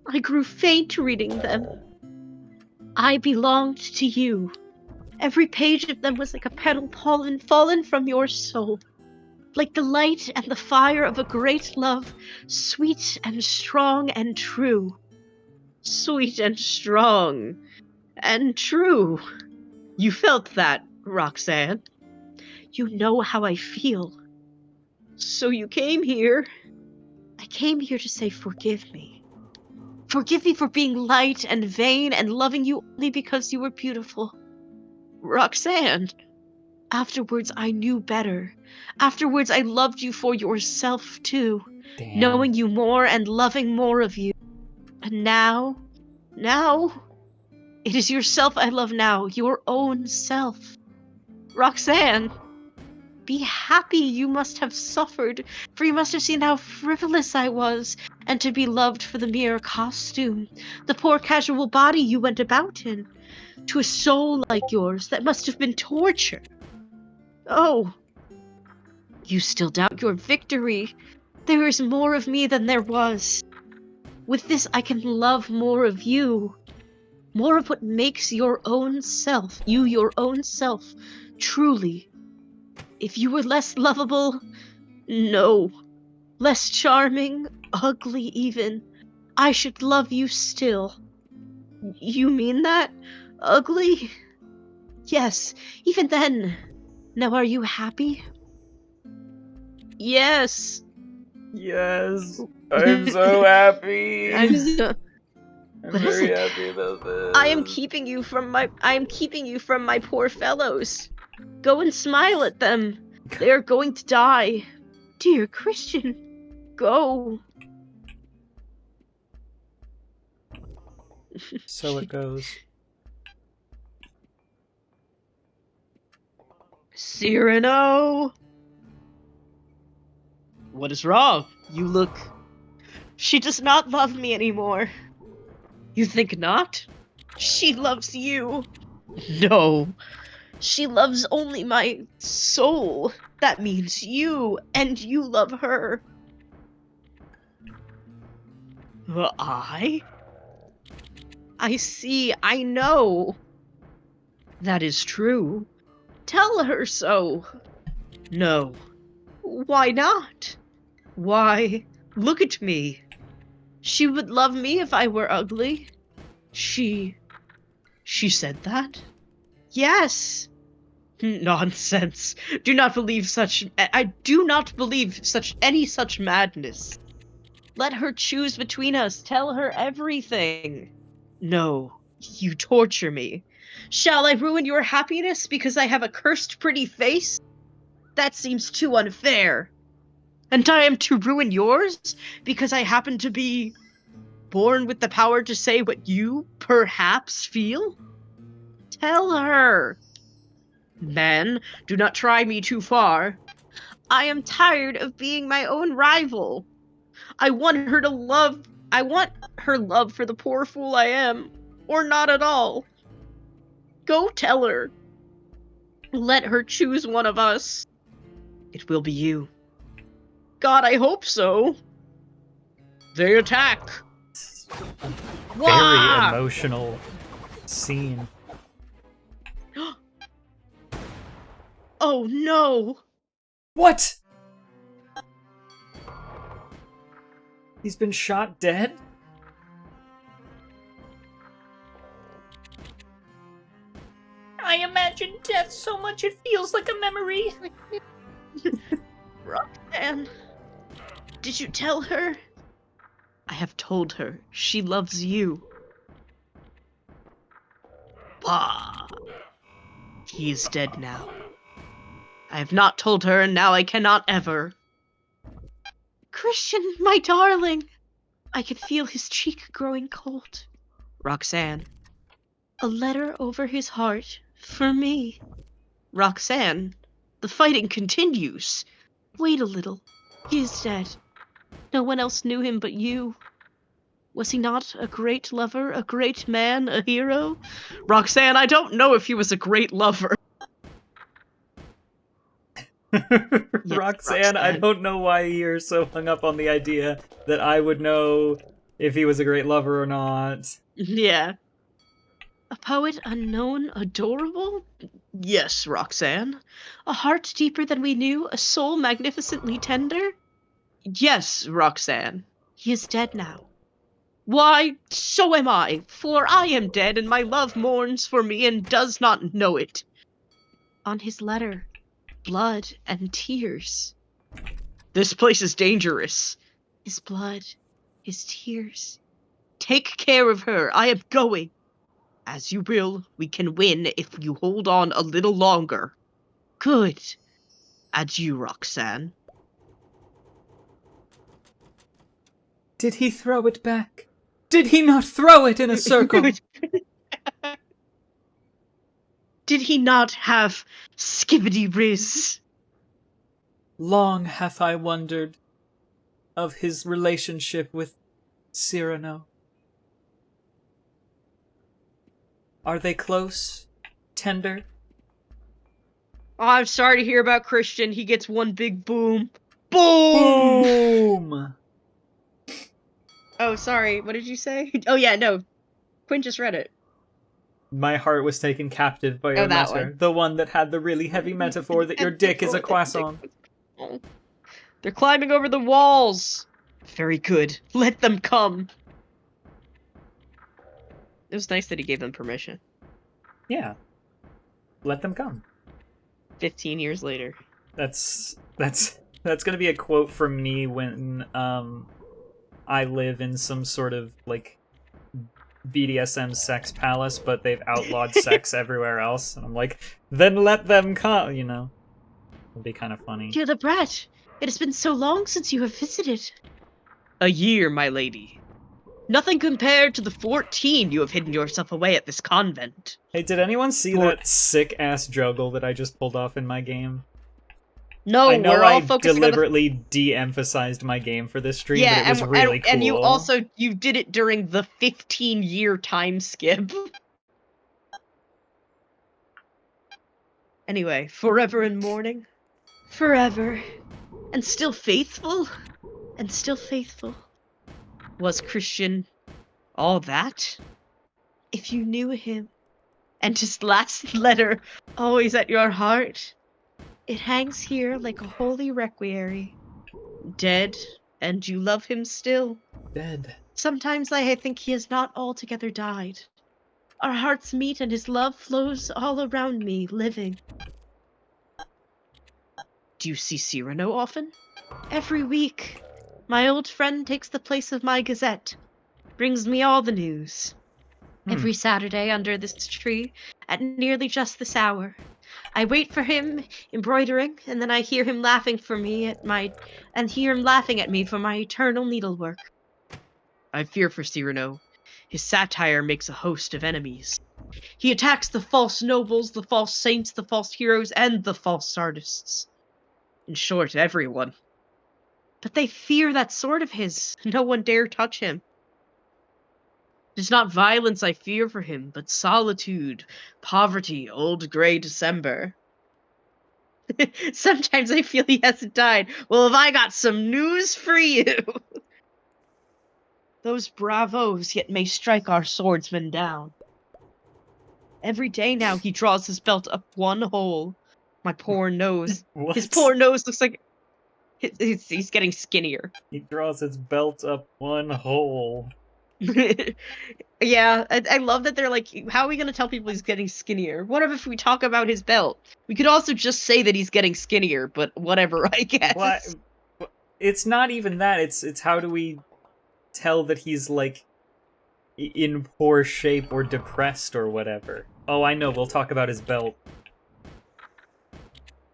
I grew faint reading them. I belonged to you. Every page of them was like a petal fallen from your soul. Like the light and the fire of a great love, sweet and strong and true. Sweet and strong and true. You felt that, Roxanne. You know how I feel. So you came here. I came here to say forgive me. Forgive me for being light and vain and loving you only because you were beautiful. Roxanne. Afterwards, I knew better. Afterwards, I loved you for yourself, too. Damn. Knowing you more and loving more of you. And now, it is yourself I love now, your own self. Roxanne, be happy. You must have suffered, for you must have seen how frivolous I was, and to be loved for the mere costume, the poor casual body you went about in. To a soul like yours, that must have been torture. Oh, you still doubt your victory. There is more of me than there was. With this, I can love more of you. More of what makes your own self, your own self, truly. If you were less lovable, no. Less charming, ugly even, I should love you still. You mean that? Ugly? Yes, even then. Now are you happy? Yes. Yes. I'm so happy. I'm I'm very happy about this. I am keeping you from my poor fellows. Go and smile at them. They are going to die. Dear Christian, go. So it goes. Cyrano! What is wrong? You look... She does not love me anymore. You think not? She loves you. No. She loves only my soul. That means you, and you love her. I see, I know. That is true. Tell her so. No. Why not? Why, look at me. She would love me if I were ugly. She said that? Yes. Nonsense. Do not believe such... I do not believe any such madness. Let her choose between us. Tell her everything. No, you torture me. Shall I ruin your happiness because I have a cursed pretty face? That seems too unfair. And I am to ruin yours because I happen to be born with the power to say what you perhaps feel? Tell her. Men, do not try me too far. I am tired of being my own rival. I want her love for the poor fool I am, or not at all. Go tell her. Let her choose one of us. It will be you. God, I hope so. They attack. Very emotional Scene. Oh no! What? He's been shot dead? I imagine death so much it feels like a memory. Roxanne, did you tell her? I have told her. She loves you. Bah! He is dead now. I have not told her, and now I cannot ever. Christian, my darling! I could feel his cheek growing cold. Roxanne. A letter over his heart for me. Roxanne, the fighting continues. Wait a little. He is dead. No one else knew him but you. Was he not a great lover, a great man, a hero? Roxanne, I don't know if he was a great lover. Yes, Roxanne, I don't know why you're so hung up on the idea that I would know if he was a great lover or not. Yeah. A poet unknown, adorable? Yes, Roxanne. A heart deeper than we knew, a soul magnificently tender? Yes, Roxanne. He is dead now. Why, so am I, for I am dead, and my love mourns for me and does not know it. On his letter, blood and tears. This place is dangerous. His blood, his tears. Take care of her. I am going. As you will, we can win if you hold on a little longer. Good. Adieu, Roxanne. Did he throw it back? Did he not throw it in a circle? Did he not have skibbity riz? Long hath I wondered of his relationship with Cyrano. Are they close? Tender? Oh, I'm sorry to hear about Christian. He gets one big boom. Boom! Boom! Oh, sorry. What did you say? Oh, yeah, no. Quinn just read it. My heart was taken captive by your that letter. one. The one that had the really heavy metaphor that your dick is a croissant. They're climbing over the walls. Very good. Let them come. It was nice that he gave them permission. Yeah. Let them come. 15 years later. That's gonna be a quote from me when I live in some sort of like BDSM sex palace, but they've outlawed sex everywhere else, and I'm like, then let them come, you know. It'll be kind of funny. Dear the brat, it has been so long since you have visited. A year, my lady. Nothing compared to the 14 you have hidden yourself away at this convent. Hey, did anyone see that sick-ass juggle that I just pulled off in my game? No, I know we're all I focusing deliberately de-emphasized my game for this stream, yeah, but it was really cool. and you did it during the 15-year time skip. Anyway, forever in mourning, forever, and still faithful, Was Christian all that? If you knew him, and his last letter always at your heart, it hangs here like a holy requiem. Dead, and you love him still. Dead. Sometimes I think he has not altogether died. Our hearts meet and his love flows all around me, living. Do you see Cyrano often? Every week. My old friend takes the place of my gazette. Brings me all the news. Every Saturday under this tree, at nearly just this hour. I wait for him, embroidering, and then I hear him laughing for me at my eternal needlework. I fear for Cyrano. His satire makes a host of enemies. He attacks the false nobles, the false saints, the false heroes, and the false artists. In short, everyone. But they fear that sword of his. No one dare touch him. It is not violence I fear for him, but solitude, poverty, old grey December. Sometimes I feel he hasn't died. Well, have I got some news for you? Those bravos yet may strike our swordsmen down. Every day now he draws his belt up one hole. My poor nose. What? His poor nose looks like he's getting skinnier. He draws his belt up one hole. Yeah, I love that they're like, how are we gonna tell people he's getting skinnier? What if we talk about his belt? We could also just say that he's getting skinnier, but whatever, I guess. What? It's not even that. It's how do we tell that he's like in poor shape or depressed or whatever? Oh, I know. We'll talk about his belt.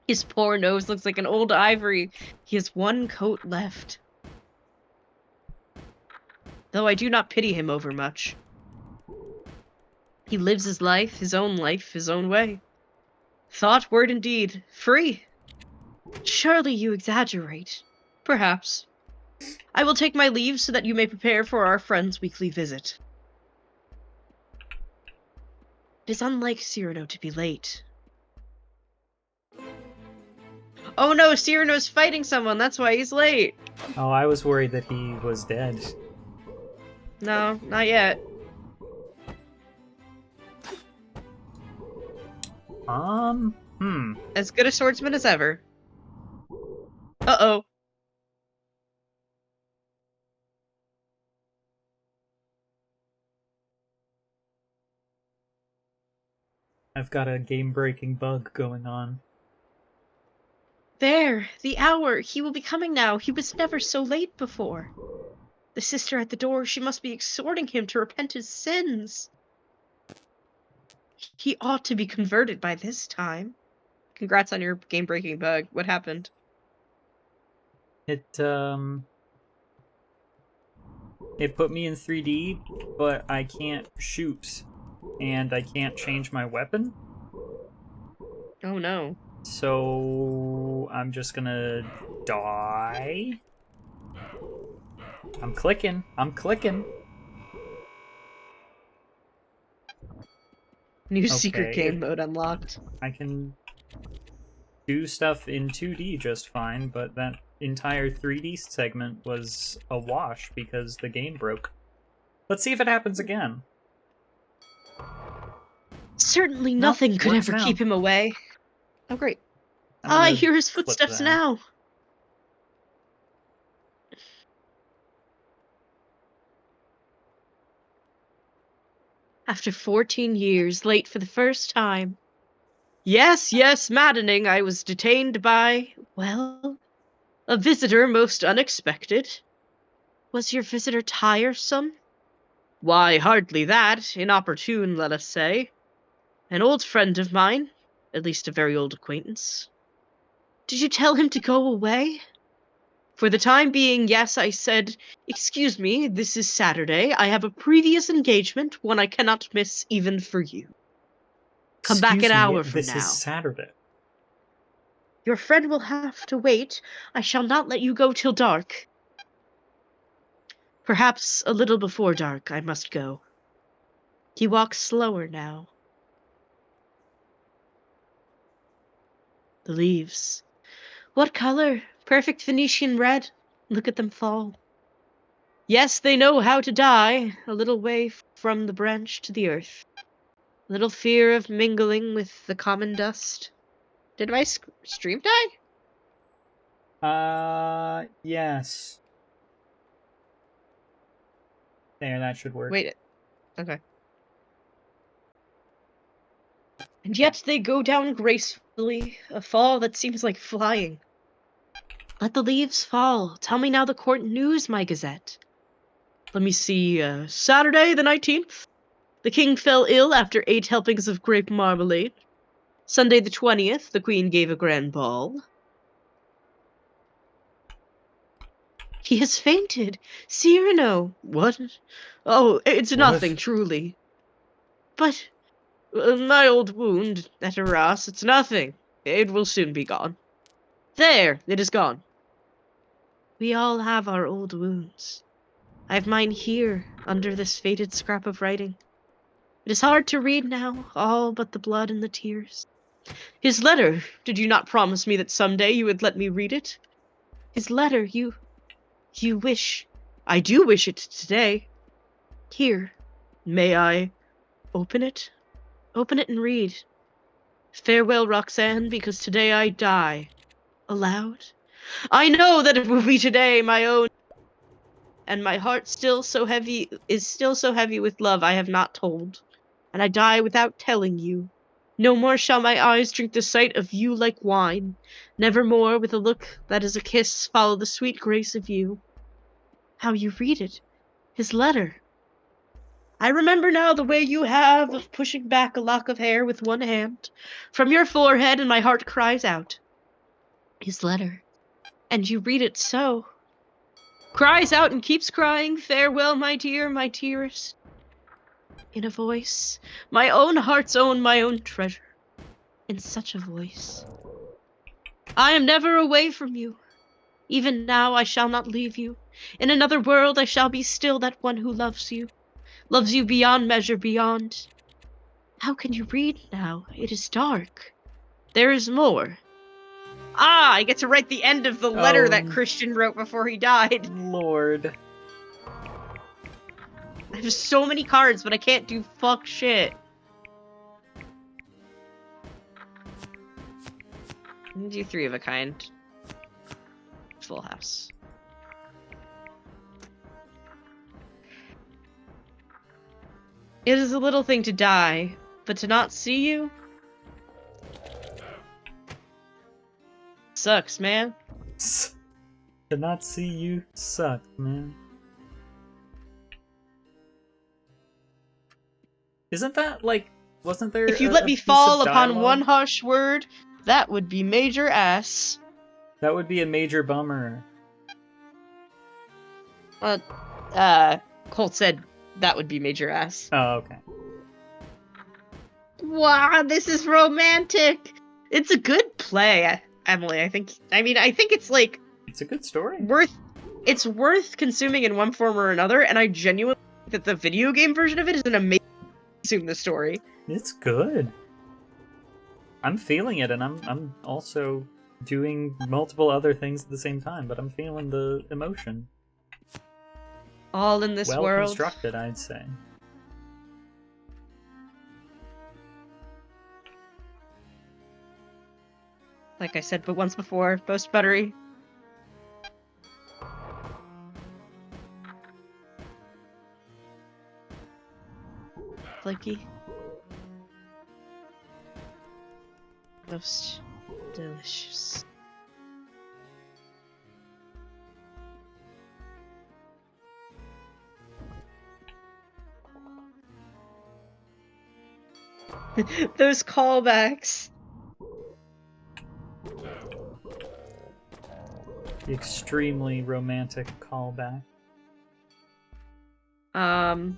His poor nose looks like an old ivory. He has one coat left. Though I do not pity him overmuch. He lives his life, his own way. Thought, word, and deed, free. Surely you exaggerate. Perhaps. I will take my leave so that you may prepare for our friend's weekly visit. It is unlike Cyrano to be late. Oh no, Cyrano's fighting someone, that's why he's late. Oh, I was worried that he was dead. No, not yet. As good a swordsman as ever. Uh-oh. I've got a game-breaking bug going on. There, the hour. He will be coming now. He was never so late before. The sister at the door, she must be exhorting him to repent his sins. He ought to be converted by this time. Congrats on your game-breaking bug. What happened? It put me in 3D, but I can't shoot, and I can't change my weapon. Oh no. So I'm just gonna die. I'm clicking. New secret Okay. game mode unlocked. I can do stuff in 2D just fine, but that entire 3D segment was a wash because the game broke. Let's see if it happens again. Certainly Nope, nothing could works ever now. keep him away. Oh great. I'm I gonna hear his clip footsteps that. now. After 14 years, late for the first time. Yes, maddening. I was detained by, well, a visitor most unexpected. Was your visitor tiresome? Why, hardly that. Inopportune, let us say. An old friend of mine, at least a very old acquaintance. Did you tell him to go away? For the time being, yes, I said, excuse me, this is Saturday. I have a previous engagement, one I cannot miss even for you. Come back an hour from this now. is Saturday. Your friend will have to wait. I shall not let you go till dark. Perhaps a little before dark I must go. He walks slower now. The leaves. What color? Perfect Venetian red. Look at them fall. Yes, they know how to die, a little way from the branch to the earth. Little fear of mingling with the common dust. Did my stream die? Yes. There, that should work. Wait. Okay. And yet they go down gracefully, a fall that seems like flying. Let the leaves fall. Tell me now the court news, my gazette. Let me see, Saturday the 19th. The king fell ill after 8 helpings of grape marmalade. Sunday the 20th, the queen gave a grand ball. He has fainted. Cyrano. What? Oh, it's What? nothing, truly. But my old wound at Arras, it's nothing. It will soon be gone. There, it is gone. We all have our old wounds. I have mine here, under this faded scrap of writing. It is hard to read now, all but the blood and the tears. His letter, did you not promise me that someday you would let me read it? His letter, you wish. I do wish it today. Here, may I open it? Open it and read. Farewell, Roxanne, because today I die. Aloud? I know that it will be today, my own, and my heart still so heavy with love I have not told, and I die without telling you. No more shall my eyes drink the sight of you like wine, never more with a look that is a kiss follow the sweet grace of you. How you read it, his letter. I remember now the way you have of pushing back a lock of hair with one hand from your forehead, and my heart cries out. His letter. And you read it so. Cries out and keeps crying, farewell, my dear, my dearest. In a voice, my own heart's own, my own treasure. In such a voice. I am never away from you. Even now I shall not leave you. In another world I shall be still that one who loves you. Loves you beyond measure, beyond. How can you read now? It is dark. There is more. Ah, I get to write the end of the letter that Christian wrote before he died. Lord. I have so many cards, but I can't do fuck shit. I'm gonna do 3 of a kind. Full house. It is a little thing to die, but to not see you sucks, man. To not see you sucks, man. Isn't that like, wasn't there If you a let me piece fall of upon dialogue? one harsh word, that would be major ass. That would be a major bummer. Colt said that would be major ass. Oh, okay. Wow, this is romantic. It's a good play, Emily. I think it's like It's a good story. it's worth consuming in one form or another, and I genuinely think that the video game version of it is an amazing consume the story. It's good. I'm feeling it, and I'm also doing multiple other things at the same time, but I'm feeling the emotion. All in this Well world. constructed, I'd say. Like I said, but once before, boast buttery. Flaky. Most delicious. Those callbacks. The extremely romantic callback. Out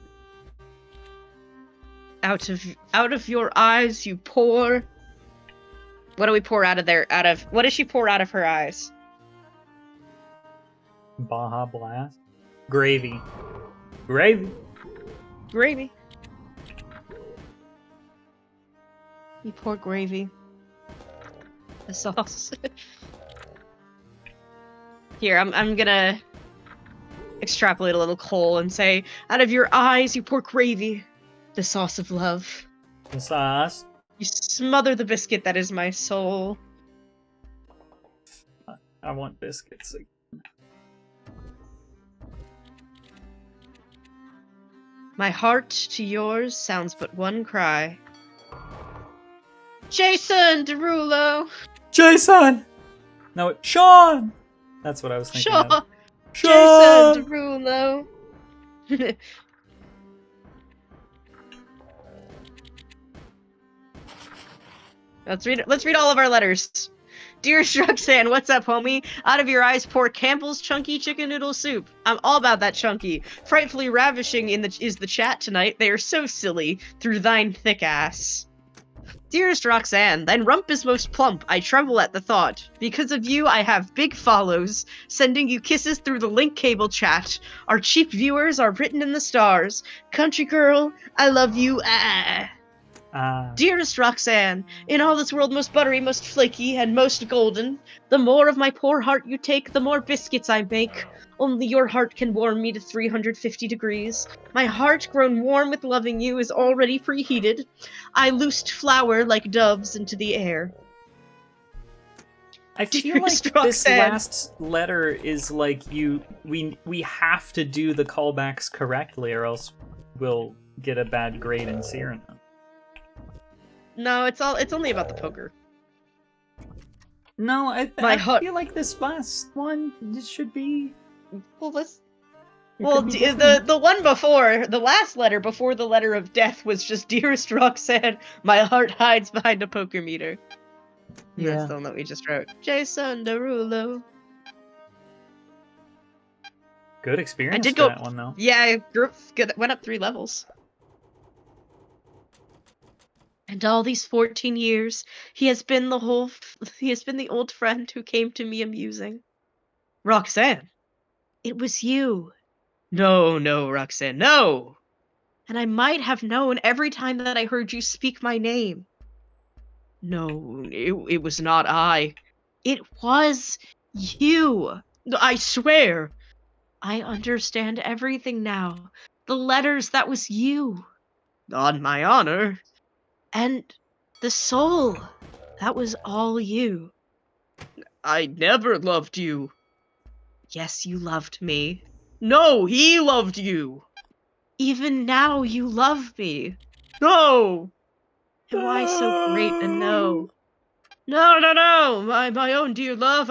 of your eyes you pour. What do we pour out of there? What does she pour out of her eyes? Baja Blast. Gravy. Gravy. Gravy. You pour gravy. The sauce. Here, I'm gonna extrapolate a little Cole and say, out of your eyes you pour gravy, the sauce of love. The sauce. You smother the biscuit that is my soul. I want biscuits. My heart to yours sounds but one cry. Jason Derulo! Jason! No, Sean! That's what I was thinking of. Jason Derulo! Let's read all of our letters. Dear Roxanne, what's up, homie? Out of your eyes pour Campbell's chunky chicken noodle soup. I'm all about that chunky. Frightfully ravishing is the chat tonight. They are so silly through thine thick ass. Dearest Roxanne, thine rump is most plump. I tremble at the thought. Because of you, I have big follows, sending you kisses through the link cable chat. Our cheap viewers are written in the stars. Country girl, I love you. Ah. Dearest Roxanne, in all this world most buttery, most flaky, and most golden, the more of my poor heart you take, the more biscuits I make. Only your heart can warm me to 350 degrees. My heart, grown warm with loving you, is already preheated. I loosed flower like doves into the air. I feel like Dearest this Roxanne. last letter is like we have to do the callbacks correctly, or else we'll get a bad grade in Cyrano. No, it's only about the poker. No, I My heart. feel like this last one should be. Well, let's. It Well, could be different. the one before, the last letter before the letter of death was just Dearest Roxanne, my heart hides behind a poker meter. And that's Yeah. the one that we just wrote. Jason Derulo. Good experience did for go- that one, though. Yeah, I went up 3 levels. And all these 14 years, he has been the old friend who came to me amusing. Roxanne, it was you. No, Roxanne, no! And I might have known every time that I heard you speak my name. No, it was not I. It was you. I swear. I understand everything now. The letters, that was you. On my honor. And the soul, that was all you. I never loved you. Yes, you loved me. No, he loved you. Even now you love me. No. And why so great a no? No, my own dear love.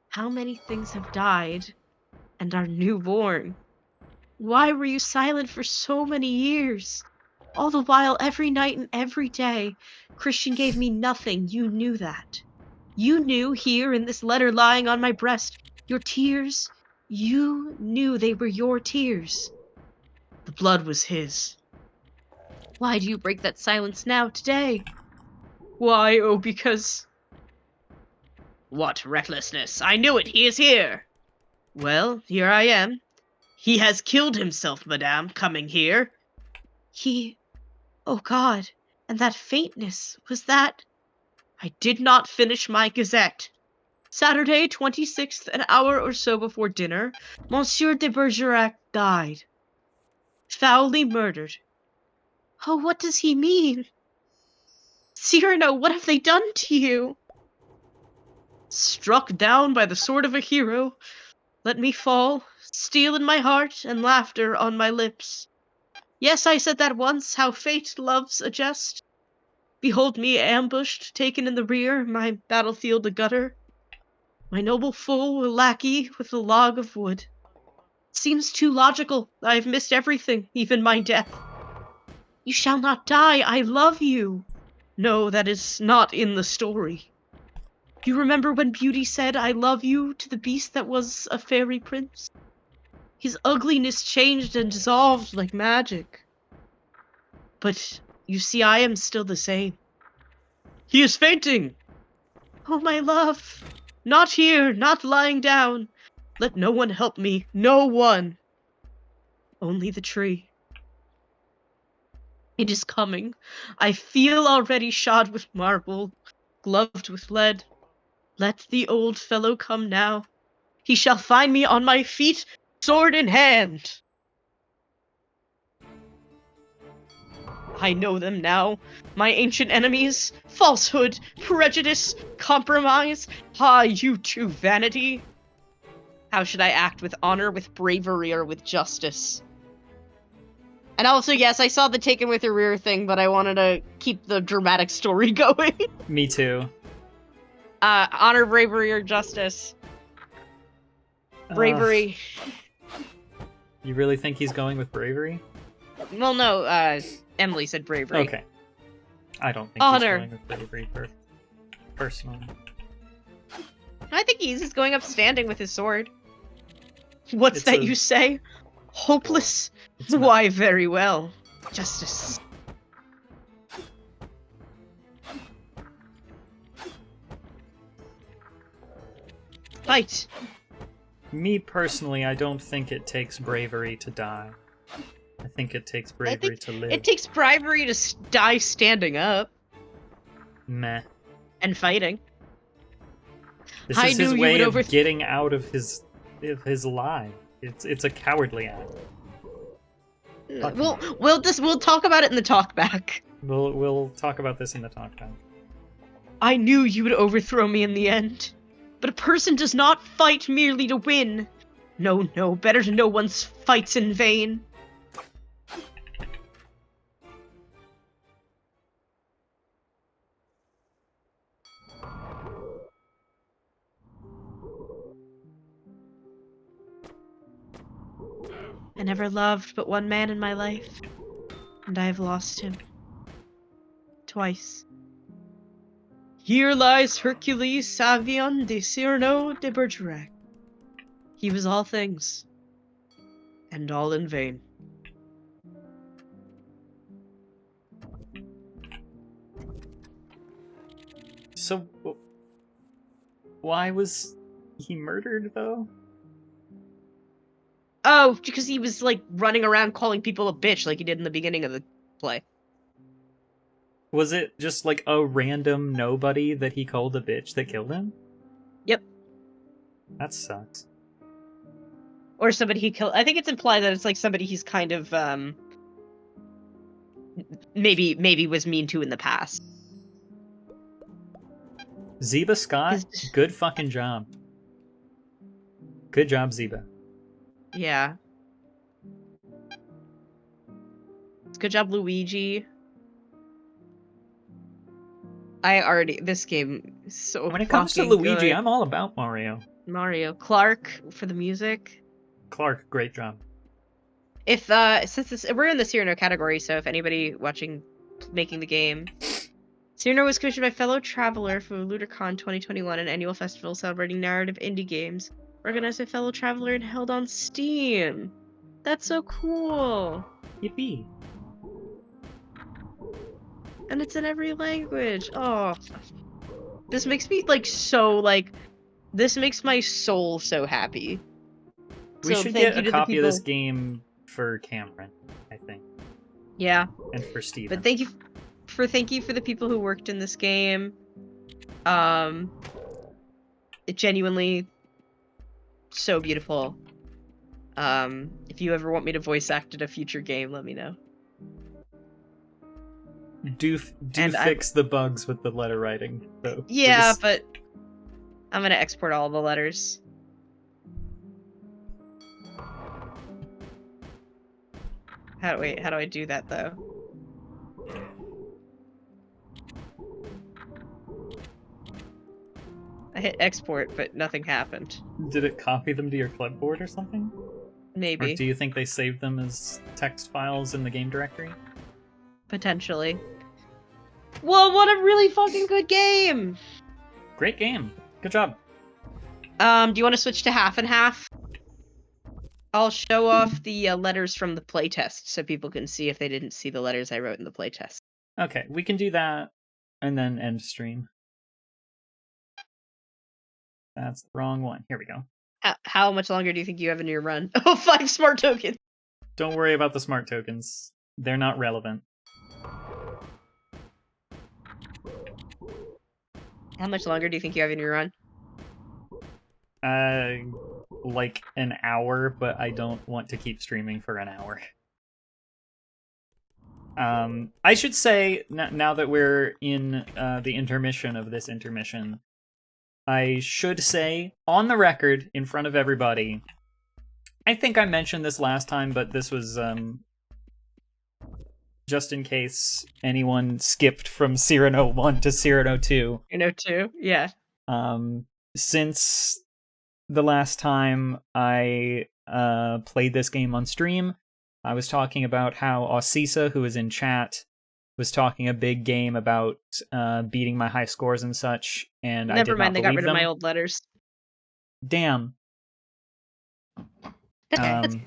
How many things have died and are newborn? Why were you silent for so many years? All the while, every night and every day, Christian gave me nothing. You knew that. You knew here in this letter lying on my breast, your tears, you knew they were your tears. The blood was his. Why do you break that silence now, today? Why, oh, because... What recklessness! I knew it! He is here! Well, here I am. He has killed himself, madame, coming here. He... Oh, God. And that faintness, was that... I did not finish my gazette. Saturday, 26th, an hour or so before dinner, Monsieur de Bergerac died. Foully murdered. Oh, what does he mean? Cyrano, what have they done to you? Struck down by the sword of a hero, let me fall, steel in my heart and laughter on my lips. Yes, I said that once, how fate loves a jest. Behold me ambushed, taken in the rear, my battlefield a gutter. My noble foe a lackey with a log of wood. Seems too logical. I have missed everything, even my death. You shall not die. I love you. No, that is not in the story. You remember when Beauty said, I love you, to the beast that was a fairy prince? His ugliness changed and dissolved like magic. But, you see, I am still the same. He is fainting! Oh, my love! Not here, not lying down. Let no one help me, no one. Only the tree. It is coming. I feel already shod with marble, gloved with lead. Let the old fellow come now. He shall find me on my feet, sword in hand. I know them now. My ancient enemies, falsehood, prejudice, compromise. Ah, you too, vanity. How should I act with honor, with bravery, or with justice? And also, yes, I saw the taken with her rear thing, but I wanted to keep the dramatic story going. Me too. Honor, bravery, or justice? Bravery. You really think he's going with bravery? Well, no, Emily said bravery. Okay. I don't think Honor. he's going with bravery personally. I think he's going upstanding with his sword. What's It's that a- you say? Hopeless? It's not- Why, very well. Justice. Fight! Me personally, I don't think it takes bravery to die. I think it takes I bravery think to live. it takes bravery to die standing up Meh. and fighting. This I is knew his you way would of getting out of his lie. It's a cowardly act. Fuck me. We'll talk about it in the talk back. We'll talk about this in the talk back. I knew you would overthrow me in the end. But a person does not fight merely to win. No, better to know one's fights in vain. I never loved but one man in my life, and I have lost him. Twice. Here lies Hercules Savion de Cyrano de Bergerac. He was all things, and all in vain. So, why was he murdered, though? Oh, because he was, like, running around calling people a bitch like he did in the beginning of the play. Was it just, like, a random nobody that he called a bitch that killed him? Yep. That sucks. Or somebody he killed. I think it's implied that it's, like, somebody he's kind of, maybe was mean to in the past. Zeba Scott, good fucking job. Good job, Zeba. Yeah. Good job, Luigi. This game is so When it comes to fucking Luigi, good. I'm all about Mario. Mario. Clark for the music. Clark, great job. If since we're in the Cyrano category, so if anybody watching making the game, Cyrano was commissioned by fellow traveler for LudarCon 2021, an annual festival celebrating narrative indie games, organized by fellow traveler and held on Steam. That's so cool. Yippee. And it's in every language. Oh, this makes me this makes my soul so happy. We So should thank get you a to the copy of people. this game for Cameron, I think. Yeah. And for Steven. But thank you for the people who worked in this game. It genuinely so beautiful. If you ever want me to voice act at a future game, let me know. Do fix the bugs with the letter writing, though. Yeah, please. but I'm gonna export all the letters. How do I do that though? I hit export, but nothing happened. Did it copy them to your clipboard or something? Maybe. Or do you think they saved them as text files in the game directory? Potentially. Whoa, what a really fucking good game! Great game. Good job. Do you want to switch to half and half? I'll show off the letters from the playtest so people can see if they didn't see the letters I wrote in the playtest. Okay, we can do that and then end stream. That's the wrong one. Here we go. How much longer do you think you have in your run? Oh, 5 smart tokens! Don't worry about the smart tokens. They're not relevant. How much longer do you think you have in your run? Like an hour, but I don't want to keep streaming for an hour. I should say, now that we're in the intermission of this intermission, I should say, on the record, in front of everybody, I think I mentioned this last time, but this was, just in case anyone skipped from Cyrano 1 to Cyrano 2. Cyrano 2? Yeah. Since the last time I played this game on stream, I was talking about how Osisa, who is in chat, was talking a big game about beating my high scores and such, and I did not Never mind, they got believe rid them. of my old letters. Damn. I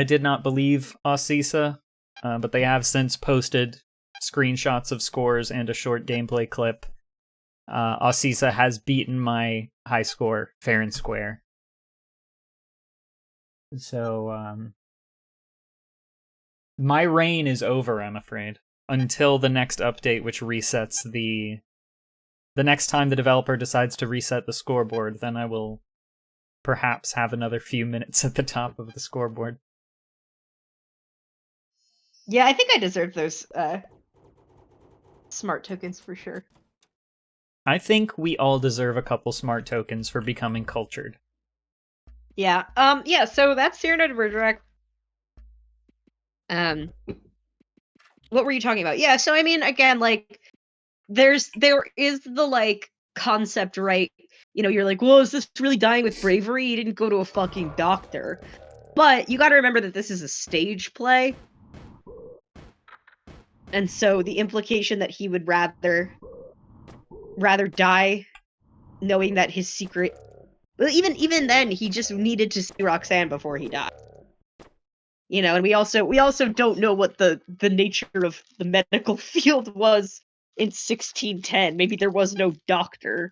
did not believe Osisa, but they have since posted screenshots of scores and a short gameplay clip. Osisa has beaten my high score fair and square. So, My reign is over, I'm afraid. Until the next update, which resets the next time the developer decides to reset the scoreboard, then I will perhaps have another few minutes at the top of the scoreboard. Yeah, I think I deserve those smart tokens for sure. I think we all deserve a couple smart tokens for becoming cultured. Yeah. Yeah, so that's Cyrano de Bergerac. What were you talking about? Yeah, so I mean, again, like, there is the, like, concept, right? You know, you're like, well, is this really dying with bravery? He didn't go to a fucking doctor. But you gotta remember that this is a stage play. And so the implication that he would rather die knowing that his secret, well, even then, he just needed to see Roxanne before he died. You know, and we also don't know what the nature of the medical field was in 1610. Maybe there was no doctor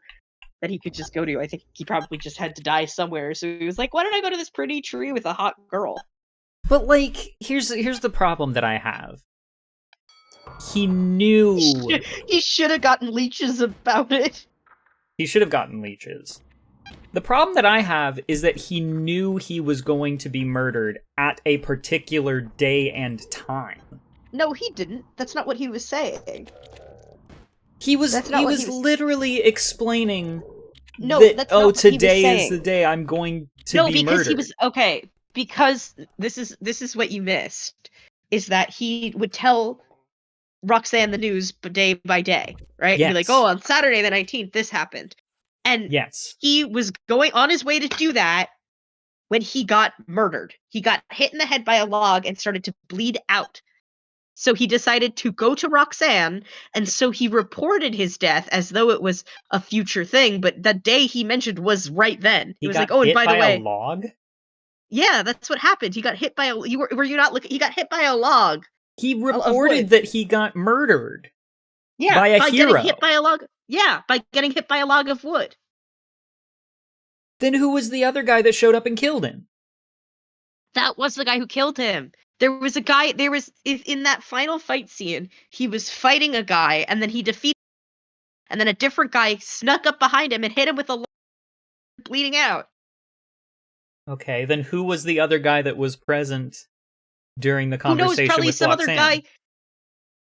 that he could just go to. I think he probably just had to die somewhere. So he was like, "Why don't I go to this pretty tree with a hot girl?" But, like, here's the problem that I have. He knew He should have gotten leeches about it. he should have gotten leeches. The problem that I have is that he knew he was going to be murdered at a particular day and time. No, he didn't. That's not what he was saying. He was That's not he what was he was- literally explaining No, that, that's not what he was today is saying. the day I'm going to No, be because murdered. he was okay. Because this is what you missed, is that he would tell Roxanne the news day by day, right? Yes. Be like, "Oh, on Saturday the 19th, this happened," and Yes. he was going on his way to do that when he got murdered. He got hit in the head by a log and started to bleed out. So he decided to go to Roxanne, and so he reported his death as though it was a future thing, but the day he mentioned was right then. He He was got like, "Oh, and hit by the by a way, log? yeah, that's what happened. He got hit by a were you not looking? He got hit by a log He of reported wood. that he got murdered Yeah, by a by hero. getting hit by a log. Yeah, by getting hit by a log of wood. Then who was the other guy that showed up and killed him? That was the guy who killed him. There was a guy. There was in that final fight scene. He was fighting a guy, and then he defeated. And then a different guy snuck up behind him and hit him with a log, bleeding out. Okay, then who was the other guy that was present during the Who knows? conversation Probably with some other Roxanne? guy.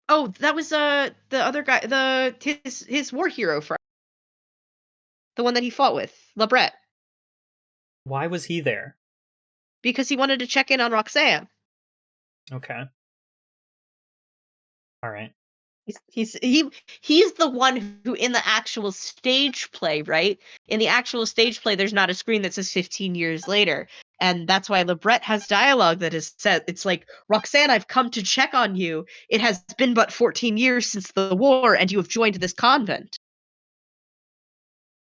Oh, that was the other guy, his war hero friend, the one that he fought with, Labret, Why was he there? because he wanted to check in on Roxanne. Okay. All right. He's the one who, in the actual stage play, right? In the actual stage play, there's not a screen that says 15 years later. And that's why Labret has dialogue that is said. It's like, "Roxanne, I've come to check on you. It has been but 14 years since the war, and you have joined this convent."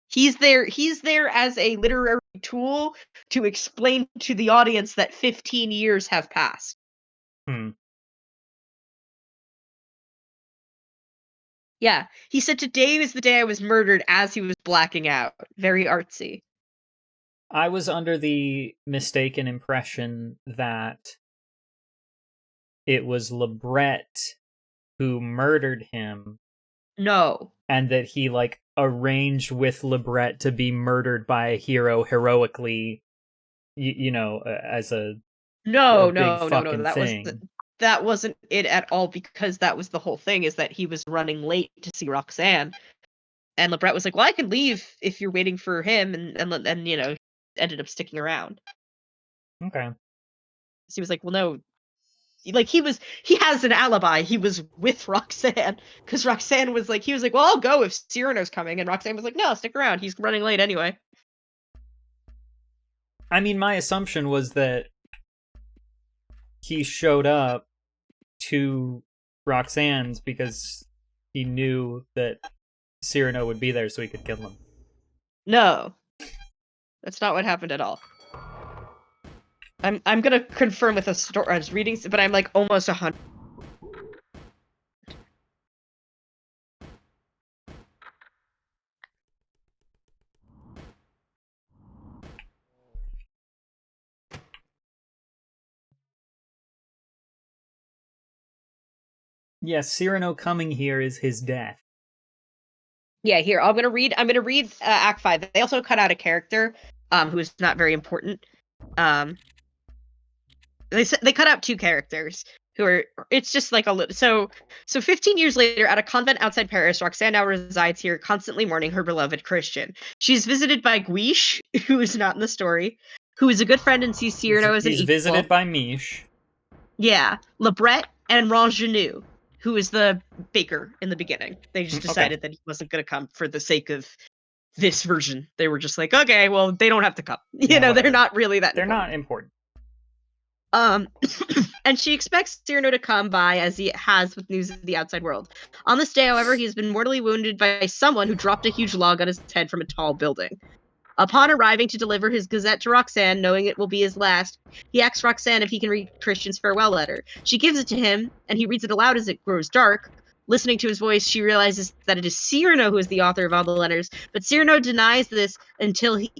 He's there as a literary tool to explain to the audience that 15 years have passed. Hmm. Yeah, he said today was the day I was murdered as he was blacking out. Very artsy. I was under the mistaken impression that it was Labret who murdered him, No. and that he, like, arranged with Labret to be murdered by a hero heroically, as a No, big no, no, no, fucking thing. that wasn't it at all, because that was the whole thing, is that he was running late to see Roxanne. And Labret was like, "Well, I can leave if you're waiting for him," and ended up sticking around. Okay. So he was like, "Well, no." Like, he has an alibi. He was with Roxanne, because Roxanne was like, he was like, "Well, I'll go if Cyrano's coming," and Roxanne was like, "No, stick around. He's running late anyway." I mean, my assumption was that he showed up to Roxanne's because he knew that Cyrano would be there so he could kill him. No, that's not what happened at all. I'm gonna confirm with a story. I was reading, but I'm like almost 100. Yeah, Cyrano coming here is his death. Yeah, here I'm gonna read Act 5. They also cut out a character, who is not very important. They cut out two characters who are. It's just like a little. So 15 years later, at a convent outside Paris, Roxanne now resides here, constantly mourning her beloved Christian. She's visited by Guiche, who is not in the story, who is a good friend and sees Cyrano as an He's equal. visited by Miche. Yeah, Lebret and Rangenou, who is the baker in the beginning. They just decided that he wasn't going to come for the sake of this version. They were just like, okay, well, they don't have to come. Yeah, They're whatever. not really that. They're important. not important. And she expects Cyrano to come by as he has with news of the outside world. On this day, however, he has been mortally wounded by someone who dropped a huge log on his head from a tall building. Upon arriving to deliver his gazette to Roxanne, knowing it will be his last, he asks Roxanne if he can read Christian's farewell letter. She gives it to him, and he reads it aloud as it grows dark. Listening to his voice, she realizes that it is Cyrano who is the author of all the letters, but Cyrano denies this until he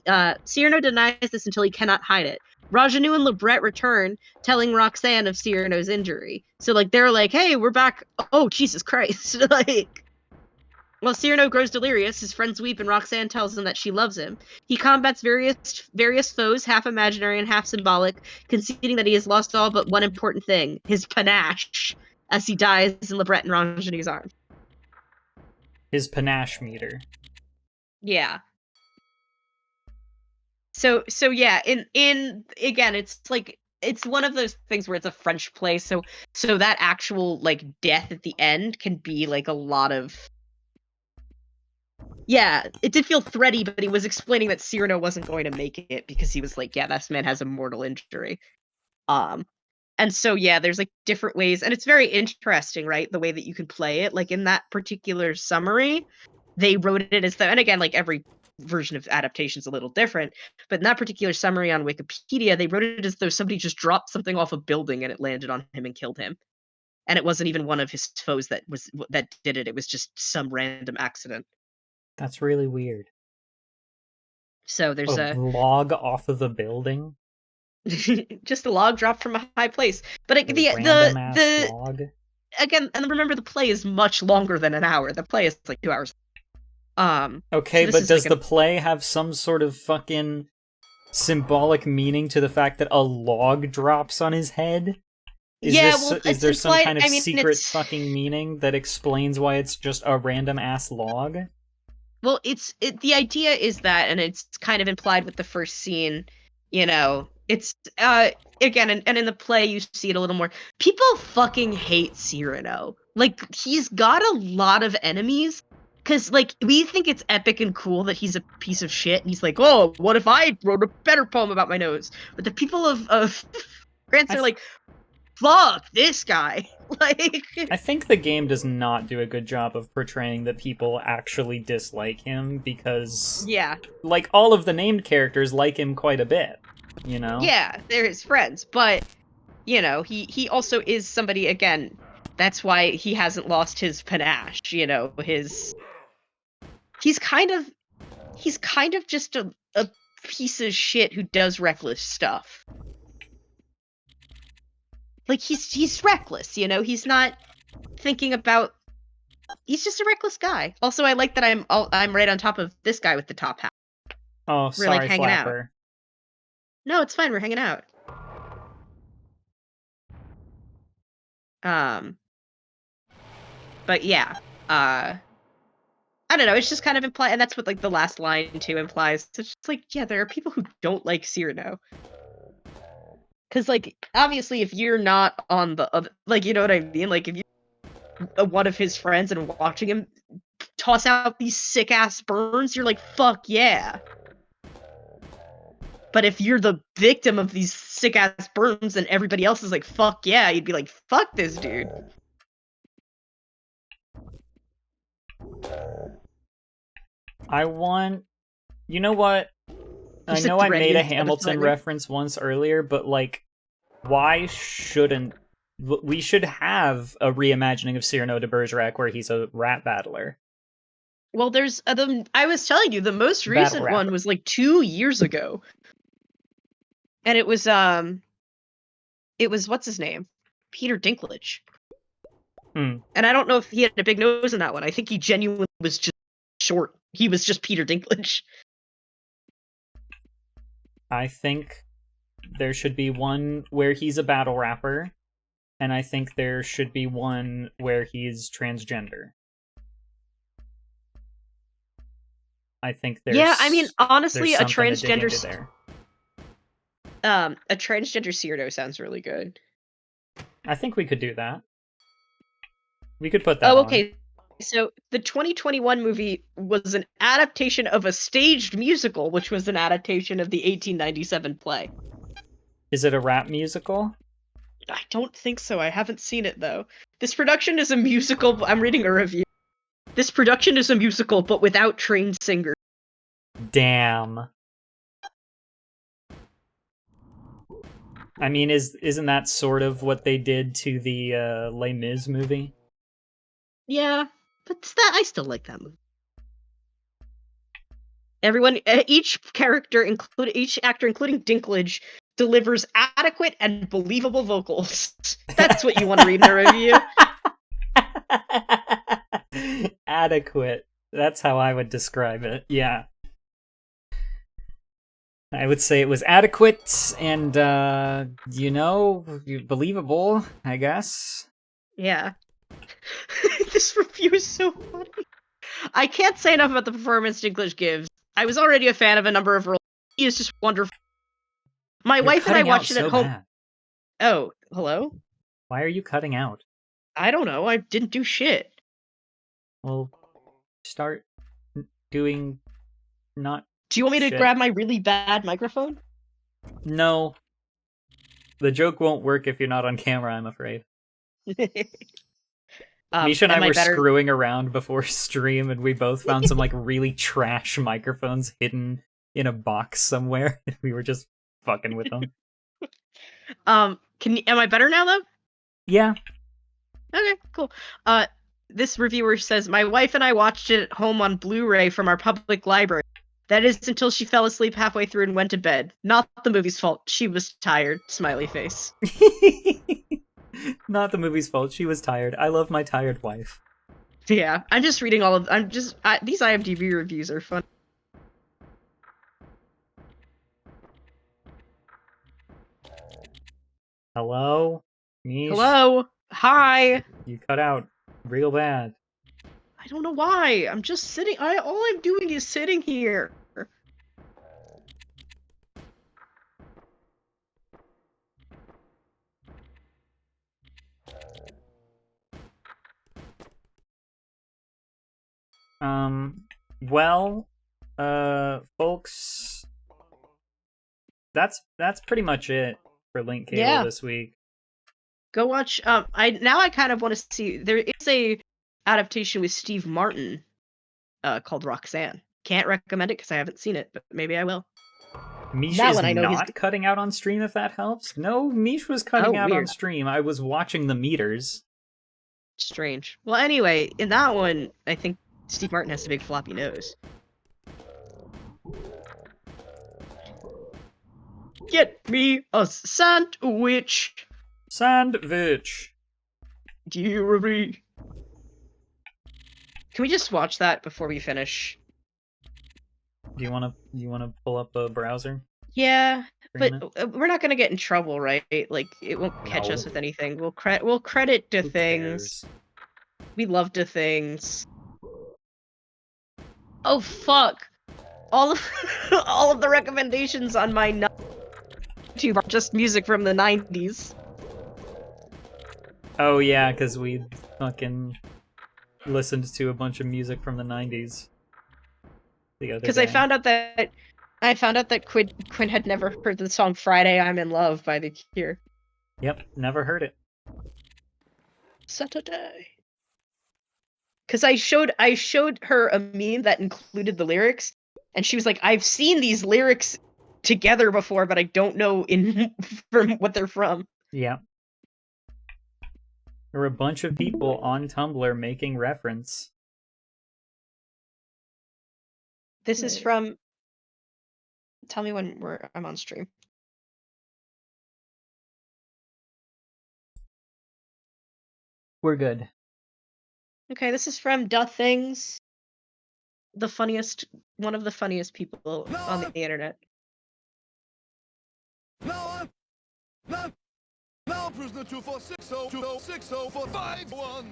cannot hide it. Rajanou and Lebret return, telling Roxanne of Cyrano's injury. So, they're like, hey, we're back. Oh, Jesus Christ. While Cyrano grows delirious, his friends weep and Roxanne tells him that she loves him. He combats various foes, half imaginary and half symbolic, conceding that he has lost all but one important thing, his panache, as he dies in Lebret and Rangenou's arms. His panache meter. Yeah. So yeah, in again, it's it's one of those things where it's a French play, so that actual death at the end can be a lot of. Yeah, it did feel thready, but he was explaining that Cyrano wasn't going to make it because he was like, yeah, this man has a mortal injury. And so yeah, there's different ways, and it's very interesting, right? The way that you can play it. In that particular summary, they wrote it as though, and again, every version of adaptation is a little different, but in that particular summary on Wikipedia, they wrote it as though somebody just dropped something off a building and it landed on him and killed him. And it wasn't even one of his foes that did it. It was just some random accident. That's really weird. So there's a log off of the building. just a log dropped from a high place. But the log. Again, and remember, the play is much longer than an hour. The play is 2 hours. Okay, so but does the play have some sort of fucking symbolic meaning to the fact that a log drops on his head? Is there some kind of secret fucking meaning that explains why it's just a random ass log? Well, the idea is that, and it's kind of implied with the first scene, it's again, and in the play you see it a little more. People fucking hate Cyrano. He's got a lot of enemies, because we think it's epic and cool that he's a piece of shit, and he's like, oh, what if I wrote a better poem about my nose? But the people of France are like, fuck this guy. I think the game does not do a good job of portraying that people actually dislike him, because all of the named characters like him quite a bit, Yeah, they're his friends, but he also is somebody, again, that's why he hasn't lost his panache, he's kind of just a piece of shit who does reckless stuff. He's reckless, he's not thinking about. He's just a reckless guy. Also, I like that I'm right on top of this guy with the top hat. Oh, we're sorry, hanging Flapper. out. No, it's fine. We're hanging out. But yeah, I don't know. It's just kind of implied, and that's what the last line too implies. It's just yeah, there are people who don't like Cyrano. Because, obviously, if you're not on the other, you know what I mean? If you're one of his friends and watching him toss out these sick-ass burns, you're like, fuck yeah. But if you're the victim of these sick-ass burns and everybody else is like, fuck yeah, you'd be like, fuck this dude. You know what? I know I made a Hamilton reference once earlier, but why shouldn't we should have a reimagining of Cyrano de Bergerac where he's a rap battler? Well, there's I was telling you, the most recent one was 2 years ago, and it was what's his name, Peter Dinklage. Hmm. And I don't know if he had a big nose in that one. I think he genuinely was just short. He was just Peter Dinklage. I think there should be one where he's a battle rapper, and I think there should be one where he's transgender. I think Yeah, I mean, there's honestly, something to dig into there. a transgender Cyrano sounds really good. I think we could do that. We could put that Oh, on. okay. So the 2021 movie was an adaptation of a staged musical, which was an adaptation of the 1897 play. Is it a rap musical? I don't think so. I haven't seen it though. This production is a musical. I'm reading a review. This production is a musical, but without trained singers. Damn. I mean, isn't that sort of what they did to the Les Mis movie? Yeah, but I still like that movie. Each actor, including Dinklage, delivers adequate and believable vocals. That's what you want to read in a review. Adequate. That's how I would describe it. Yeah. I would say it was adequate and, believable, I guess. Yeah. This review is so funny. I can't say enough about the performance Dinklage gives. I was already a fan of a number of roles. He is just wonderful. My You're wife and I cutting out watched it at so home. bad. Oh, hello? Why are you cutting out? I don't know. I didn't do shit. Well, start doing not Do you want me to shit. grab my really bad microphone? No. The joke won't work if you're not on camera, I'm afraid. Misha and I were screwing around before stream, and we both found some like really trash microphones hidden in a box somewhere. We were just fucking with them. Am I better now though? Yeah. Okay, cool. This reviewer says, my wife and I watched it at home on Blu-ray from our public library. That is until she fell asleep halfway through and went to bed. Not the movie's fault. She was tired. Smiley face. Not the movie's fault. She was tired. I love my tired wife. Yeah, I'm just reading these IMDb reviews are fun. Hello? Mish? Hello? Hi? You cut out real bad. I don't know why. I'm just sitting. All I'm doing is sitting here. Well, folks, that's pretty much it for Link Cable this week. Go watch. I kind of want to see. There is a adaptation with Steve Martin, called Roxanne. Can't recommend it because I haven't seen it, but maybe I will. Mish is not cutting out on stream, if that helps. No, Mish was cutting out on stream. I was watching the meters. Strange. Well, anyway, in that one, I think Steve Martin has a big floppy nose. Get me a sandwich. Sandwich. Dearie. Can we just watch that before we finish? Do you want to pull up a browser? Yeah, but we're not gonna get in trouble, right? Like, it won't catch us with anything. We'll credit to things. We love to things. Oh fuck! All of the recommendations on my YouTube are just music from the 90s. Oh yeah, because we fucking listened to a bunch of music from the 90s. Because I found out that Quinn had never heard the song "Friday I'm in Love" by The Cure. Yep, never heard it. Saturday. Because I showed her a meme that included the lyrics, and she was like, "I've seen these lyrics together before, but I don't know from what they're from." Yeah. There were a bunch of people on Tumblr making reference. This is from... Tell me when I'm on stream. We're good. Okay, this is from Duh Things, one of the funniest people on the internet. Now, prisoner 24602060451.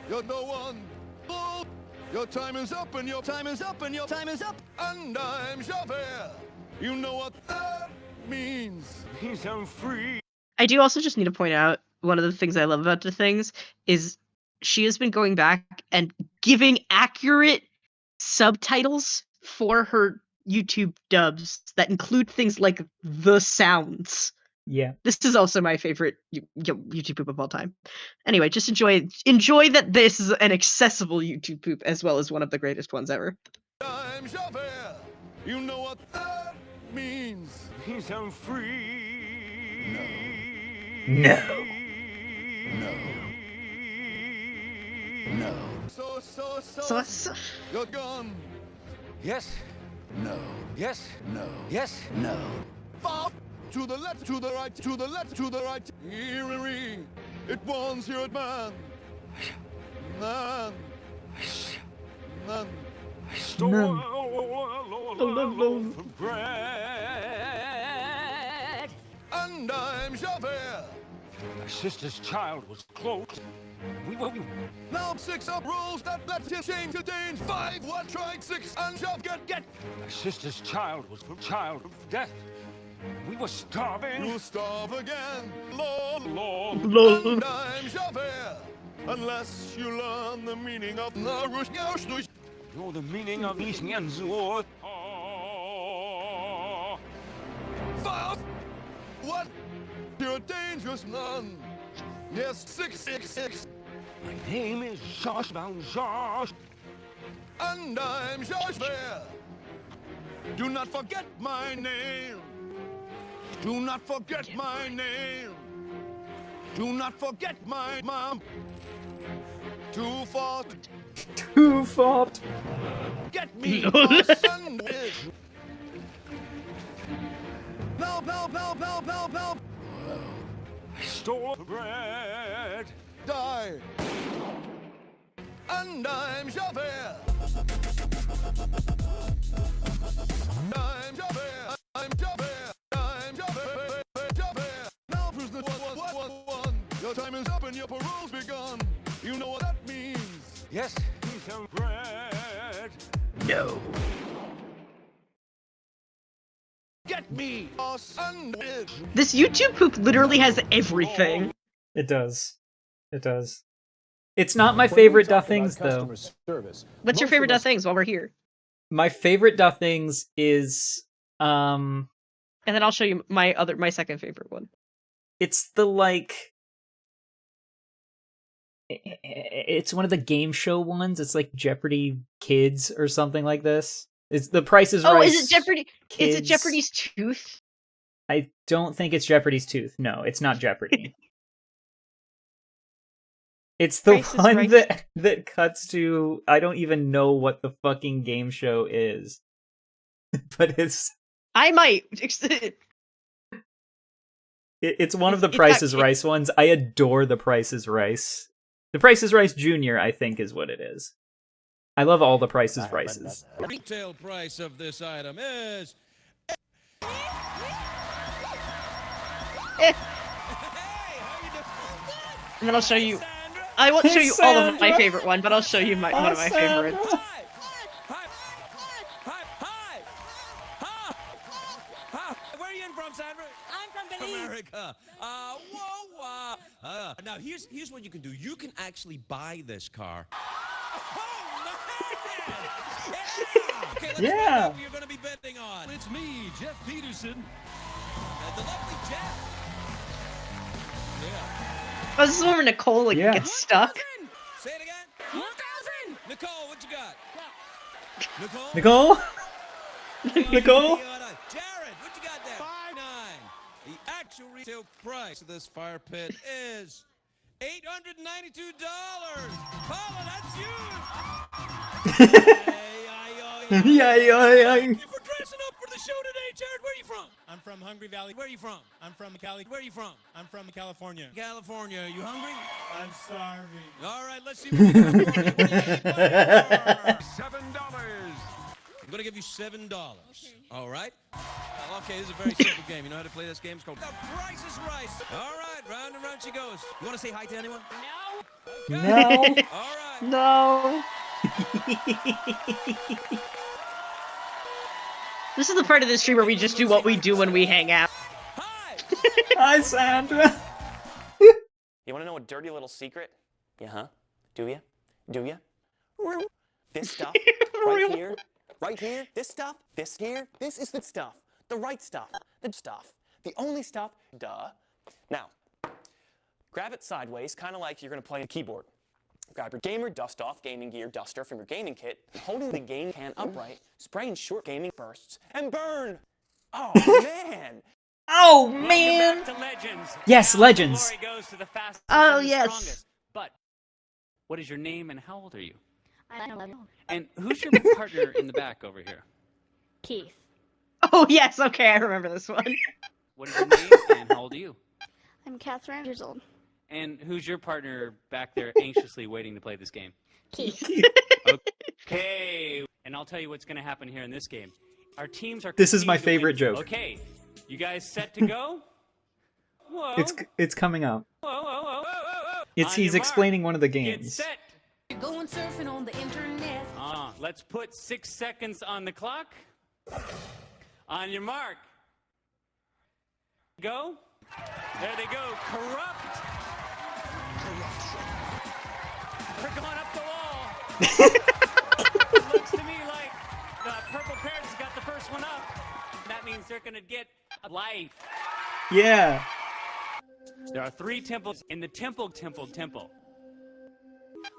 You're no one. Oh, your time is up and your time is up and your time is up. And I'm Javert. You know what that means. He's on free. I do also just need to point out one of the things I love about the things is she has been going back and giving accurate subtitles for her YouTube dubs that include things like the sounds. Yeah. This is also my favorite YouTube poop of all time. Anyway, just enjoy that this is an accessible YouTube poop as well as one of the greatest ones ever. I'm Javert. You know what that means. He's on free. No. No. So. You're gone. Yes. No. Yes. No. Yes. No. Far to the left, to the right, to the left, to the right. Eerie. It wants your man. None. None. None. For bread. And I'm Javert. My sister's child was close. Now 6 up rules that let him change the change. 5 what tried 6 and Jav get. My sister's child was the child of death. We were starving. You'll starve again. Lord. And I'm Javert. Unless you learn the meaning of Narush. Know the meaning of these Nyanzuot. What? You're a dangerous man. Yes, 666. My name is Josh Van Josh. And I'm Josh Bear. Do not forget my name. Do not forget my name. Do not forget my mom. Too far. Too far. Get me a sandwich. Bell. I stole bread. Die. And I'm Javert. I'm Javert. I'm Javert. I'm Javert. Javert. Now prisoner 111. Your time is up and your parole's begun. You know what that means. Yes, he's on bread. No. Get me a sandwich. This YouTube poop literally has everything. It does. It does. It's not my favorite Duh Things, though. What's your favorite Duh Things while we're here? My favorite Duh Things is, And then I'll show you my second favorite one. it's the, like... It's one of the game show ones. It's like Jeopardy Kids or something like this. It's The Price is Right. Oh, is it Jeopardy? Kids. Is it Jeopardy's Tooth? I don't think it's Jeopardy's Tooth. No, it's not Jeopardy. It's the Price is one Right. that cuts to... I don't even know what the fucking game show is. But it's... I might. It's one of the It's Price that is kid- Rice ones. I adore The Price is Rice. The Price is Rice Jr., I think, is what it is. I love all the Price is Rices. Retail price of this item is... And then I'll show you. I won't show you all of my favorite one, but I'll show you one of my favorites. Where are you in from, Sandra? I'm from Belize. America. Now, here's what you can do. You can actually buy this car. Oh, man! Yeah! Okay, let's find out who you're going to be betting on. It's me, Jeff Peterson. The lovely Jeff. Yeah. Oh, this is where Nicole gets stuck. Say it again. 1,000. Nicole, what you got? Nicole? Nicole? Nicole? Jared, what you got there? 5.9. The actual retail price of this fire pit is $892. Paula, that's you. Yeah. Thank you for dressing up for the show today, Jared, where are you from? I'm from Hungry Valley. Where are you from? I'm from Cali. Where are you from? I'm from California. California. You hungry? I'm starving. All right, let's see what you got for me. What are you playing for? $7. I'm gonna give you $7. Okay. All right. Okay, this is a very simple game. You know how to play this game? It's called The Price is Right. All right, round and round she goes. You want to say hi to anyone? No. Okay. No. All right. No. This is the part of the stream where we just do what we do when we hang out. Hi. Hi, Sandra. You want to know a dirty little secret? Yeah, huh? Do ya? Do ya? This stuff right here, this stuff, this here, this is the stuff. The right stuff, the stuff. The only stuff, duh. Now, grab it sideways, kind of like you're going to play a keyboard. Grab your gamer dust-off gaming gear duster from your gaming kit, holding the game can upright, spraying short gaming bursts, and burn! Oh, man! Oh, man! Welcome back to Legends. Yes, Now Legends. The glory goes to the fastest Oh, and the yes. strongest. But what is your name and how old are you? I'm 11. And who's your partner in the back over here? Keith. Oh yes, okay, I remember this one. What is your name and how old are you? I'm Catherine years old. And who's your partner back there anxiously waiting to play this game? Keith. Okay. And I'll tell you what's going to happen here in this game. Our teams are This is my competing to favorite win. joke. Okay. You guys set to go? Whoa. It's coming up. Whoa, whoa, whoa, whoa, whoa. He's On your mark, explaining one of the Get games. set. Going surfing on the internet. Let's put 6 seconds on the clock. On your mark. Go. There they go. Corrupt. They're going up the wall. It looks to me like the Purple Parrots got the first one up. That means they're going to get a life. Yeah. There are 3 temples in the temple.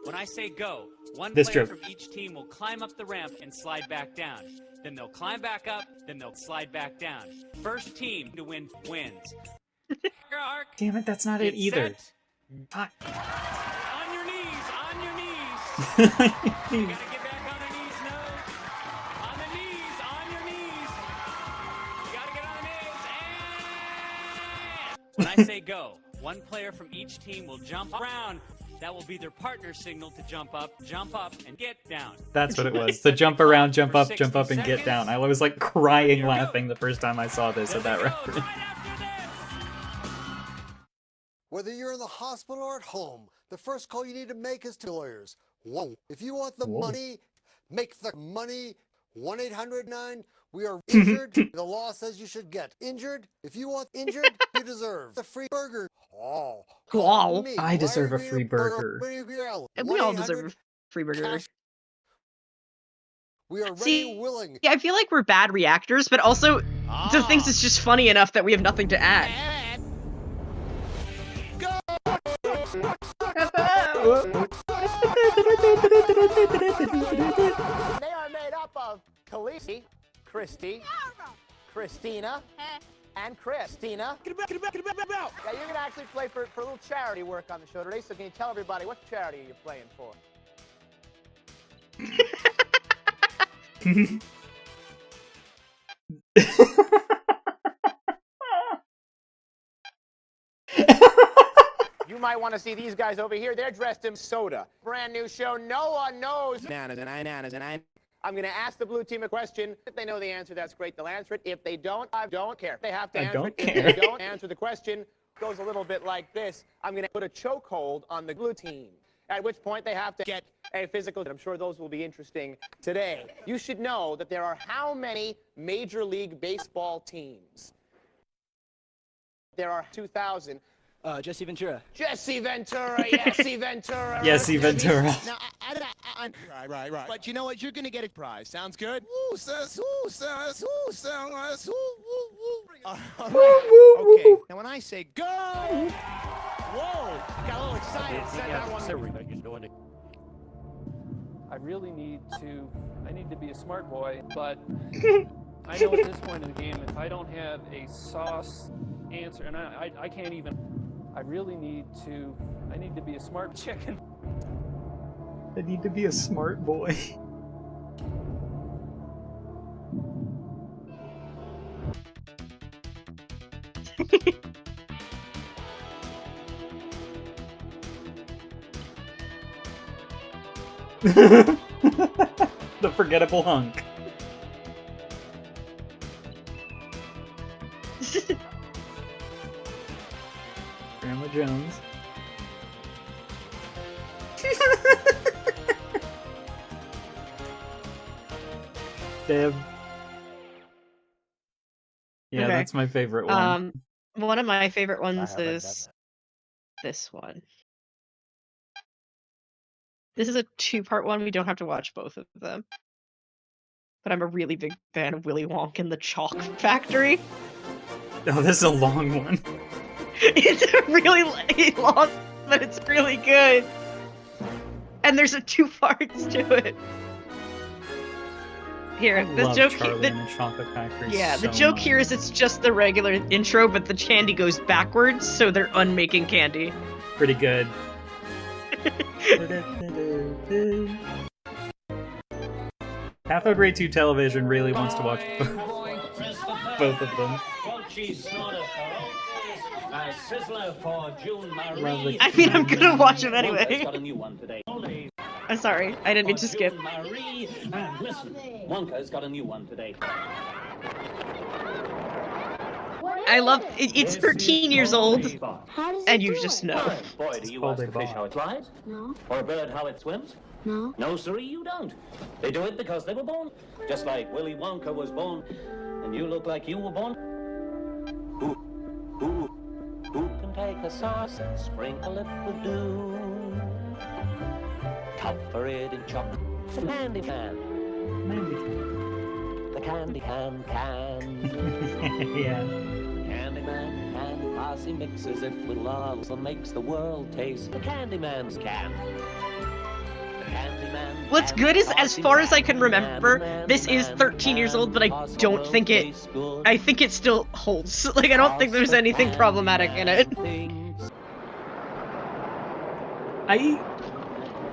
When I say go, one This player joke. from each team will climb up the ramp and slide back down. Then they'll climb back up, then they'll slide back down. First team to win wins. Your arc. Damn it, that's not it Get either. set. Fuck. On your knees, on your knees. You gotta get back on the knees, no. On the knees, on your knees. You gotta get on the knees. And when I say go, one player from each team will jump around. That will be their partner signal to jump up, and get down. That's what it was. The jump around, jump For up, 60 and get seconds. down. I was like crying Here we go. laughing the first time I saw this at There that they go, reference. right after this. Whether you're in the hospital or at home, the first call you need to make is to lawyers. Whoa. If you want the Whoa. money, make the money. 1-800-9. We are injured. The law says you should get injured. If you want injured, you deserve a free burger. Oh, call Wow. me. I deserve a Why are free you burger. And we all deserve a free burger. cash. We are ready See, and willing. Yeah, I feel like we're bad reactors, but also the things is just funny enough that we have nothing to add. They are made up of Khaleesi, Christy, Christina, and Christina. Yeah, you're going to actually play for a little charity work on the show today, so can you tell everybody what charity you're playing for? You might want to see these guys over here. They're dressed in soda. Brand new show. No one knows. I'm going to ask the blue team a question. If they know the answer, that's great. They'll answer it. If they don't, I don't care. They have to I answer don't it. If care. they don't answer the question, it goes a little bit like this. I'm going to put a chokehold on the blue team, at which point they have to get a physical. I'm sure those will be interesting today. You should know that there are how many Major League Baseball teams? There are 2,000. Jesse Ventura. Jesse Ventura, Jesse Ventura. Jesse Ventura. Now, right. But you know what? You're going to get a prize. Sounds good? Okay. Now, when I say go, whoa, got a little excited. Said that one. I really need to be a smart boy, but I know at this point in the game, if I don't have a sauce answer, and I can't even, I need to be a smart chicken. I need to be a smart boy. The forgettable hunk. Grandma Jones. Deb. Yeah, Okay. that's my favorite one. One of my favorite ones haven't done is this one. This is a two-part one. We don't have to watch both of them. But I'm a really big fan of Willy Wonka and the Chalk Factory. Oh, this is a long one. It's really long, but it's really good. And there's a 2 parts to it. Here, the Love joke Charlie here. and the Chocolate Factory. Yeah, the so joke much. here is it's just the regular intro, but the candy goes backwards, so they're unmaking candy. Pretty good. Cathode Ray 2 Television really wants to watch both of them. I mean, I'm gonna watch them anyway. I'm sorry, I didn't mean to skip. Listen, Wonka's got a new one today. I love it's 13 years old, and you just know. Boy, do you ask a fish how it flies? No. Or a bird how it swims? No. No, sirree, you don't. They do it because they were born. Just like Willy Wonka was born, and you look like you were born. Who can take a sauce and sprinkle it with dew? Cover it in chocolate. The Candy Man. The Candy Can. Yeah. Candy Man and posse mixes it with loves and makes the world taste. The Candy Man's can. What's good is, as far as I can remember, this is 13 years old, but I don't think it... I think it still holds. Like, I don't think there's anything problematic in it.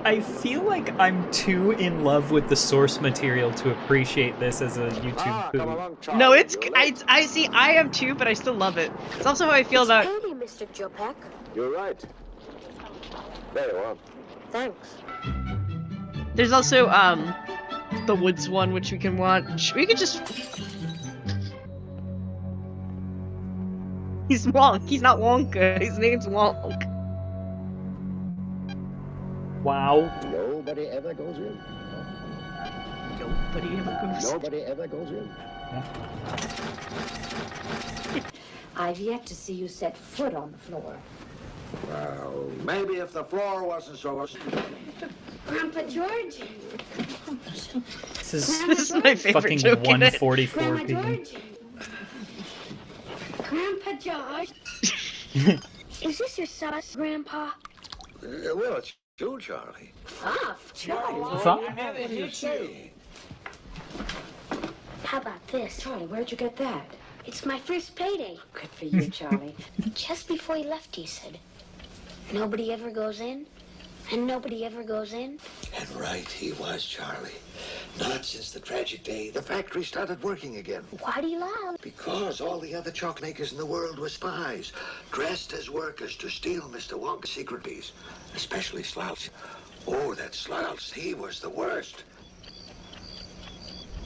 I feel like I'm too in love with the source material to appreciate this as a YouTube poop. No, it's... I see, I am too, but I still love it. It's also how I feel about... Hey, Mr. Jopak. You're right. There you are. Thanks. There's also, the Woods one, which we can watch. We could just... He's Wonk. He's not Wonka. His name's Wonk. Wow. Nobody ever goes in. Nobody ever goes. Nobody ever goes in. I've yet to see you set foot on the floor. Well, maybe if the floor wasn't so... Grandpa George. This is my favorite fucking joke in it. 1:44 p.m. Grandpa George. Is this your sauce, Grandpa? Well, it's you, Charlie. Charlie. Fuck. What do you say? How about this? Charlie, where'd you get that? It's my first payday. Good for you, Charlie. Just before he left, he said, nobody ever goes in, and nobody ever goes in. And right he was, Charlie. Not since the tragic day the factory started working again. Why'd he lie? Because all the other chocolate makers in the world were spies, dressed as workers to steal Mr. Wonka's secret bees, especially Slouch. Oh, that Slouch, he was the worst.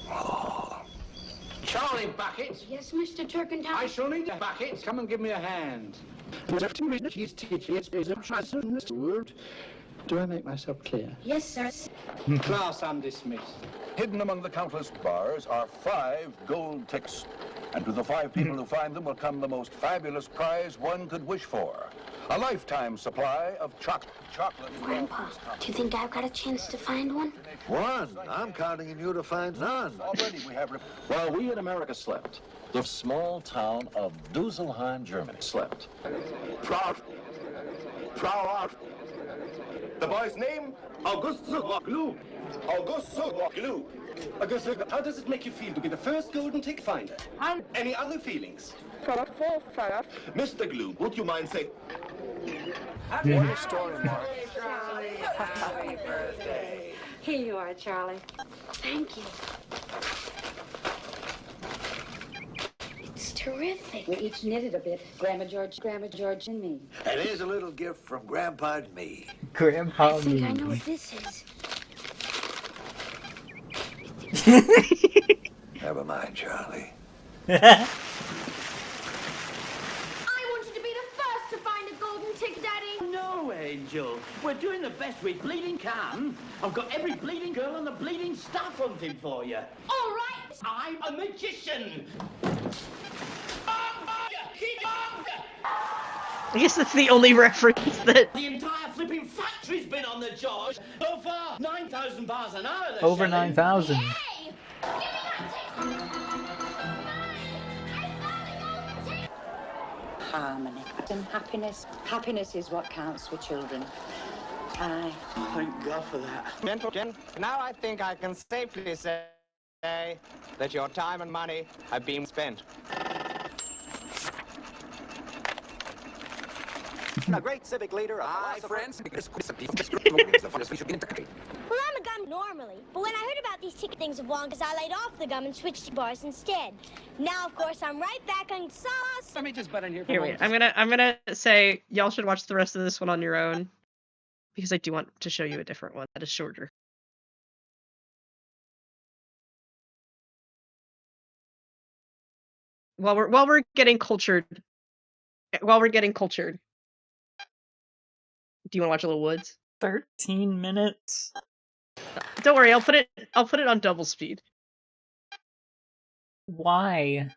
Oh. Charlie Bucket. Yes, Mr. Turkentine. I shall need a bucket. Come and give me a hand. Do I make myself clear? Yes, sir. Class, I'm dismissed. Hidden among the countless bars are 5 gold ticks. And to the 5 people who find them will come the most fabulous prize one could wish for. A lifetime supply of chocolate. Grandpa, do you think I've got a chance to find one? One. I'm counting on you to find none. Already we have... While we in America slept, the small town of Dusselheim, Germany slept. Proud. The boy's name? Augustus Glue. Augustus, how does it make you feel to be the first golden tick finder? And any other feelings? Mr. Glue, would you mind saying... What a story, Mark. Happy birthday. Here you are, Charlie. Thank you. It's terrific. We each knitted a bit. Grandma George, and me. And here's a little gift from Grandpa and me. Grandpa I think I me. know what this is. Never mind, Charlie. I wanted to be the first to find a golden ticket, Daddy. No, Angel. We're doing the best we bleeding can. I've got every bleeding girl on the bleeding staff hunting for you. All right. I'm a magician. I guess that's the only reference that. The entire flipping factory's been on the George. So far, 9,000 bars an hour. they're Over selling. 9,000. Harmony and happiness. Happiness is what counts for children. Aye. Thank God for that. Gentlemen, now I think I can safely say that your time and money have been spent. A great civic leader, Hi, friends. Well, I'm a gum normally, but when I heard about these ticket things of Wonka's, I laid off the gum and switched to bars instead. Now, of course, I'm right back on sauce. Let me just butt in here. Here, wait. I'm gonna say y'all should watch the rest of this one on your own, because I do want to show you a different one that is shorter. While we're getting cultured. Do you want to watch a little Woods? 13 minutes. Don't worry, I'll put it on double speed. Why?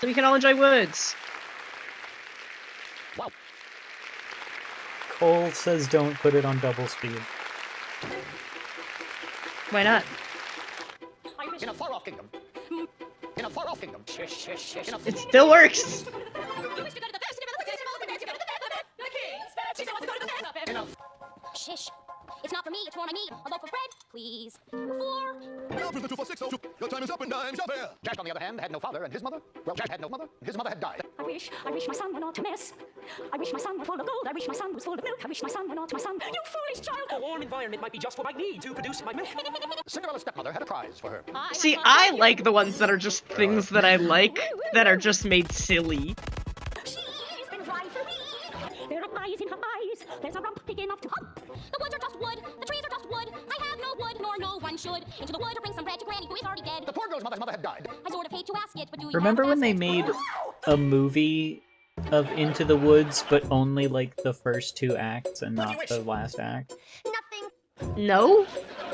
So we can all enjoy Woods. Wow. Cole says don't put it on double speed. Why not? In a far-off kingdom. In a far-off kingdom. It still works. Shish. It's not for me, it's for my need. A loaf of bread, please. 4. Now, prisoner 2460, your time is up and I'm Javert. Jack, on the other hand, had no father, and his mother? Well, Jack had no mother, and his mother had died. I wish my son were not a mess. I wish my son were full of gold. I wish my son was full of milk. I wish my son were not my son. You foolish child! A warm environment might be just what I need to produce my milk. Cinderella's stepmother had a prize for her. See, I like the ones that are just things that I like, that are just made silly. She's been right for me. There are eyes in her eyes. There's a rump big enough to hump. The woods are just wood, the trees are just wood. I have no wood, nor no one should. Into the wood to bring some bread to Granny, who is already dead. The poor girl's mother had died. I sort of hate to ask it, but do you Remember when they made a movie of Into the Woods, but only like the first 2 acts and not the last act? No?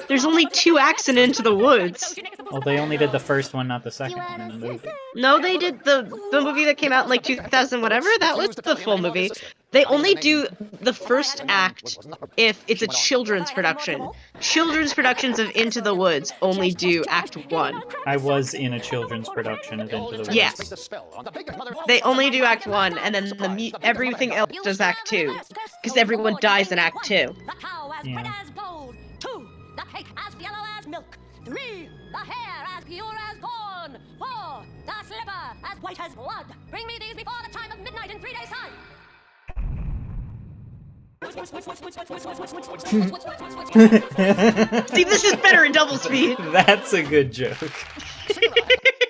There's only 2 acts in Into the Woods. Well, they only did the first one, not the second one in the movie. No, they did the movie that came out in like 2000 whatever. That was the full movie. They only do the first act if it's a children's production. Children's productions of Into the Woods only do Act 1. I was in a children's production of Into the Woods. Yes. They only do Act 1, and then everything else does Act 2. Because everyone dies in Act 2. The cow as red as gold. 2. The cake as yellow as milk. 3. The hair as pure as corn. 4. The slipper as white as blood. Bring me these before the time of midnight in 3 days' time. See, this is better in double speed. That's a good joke.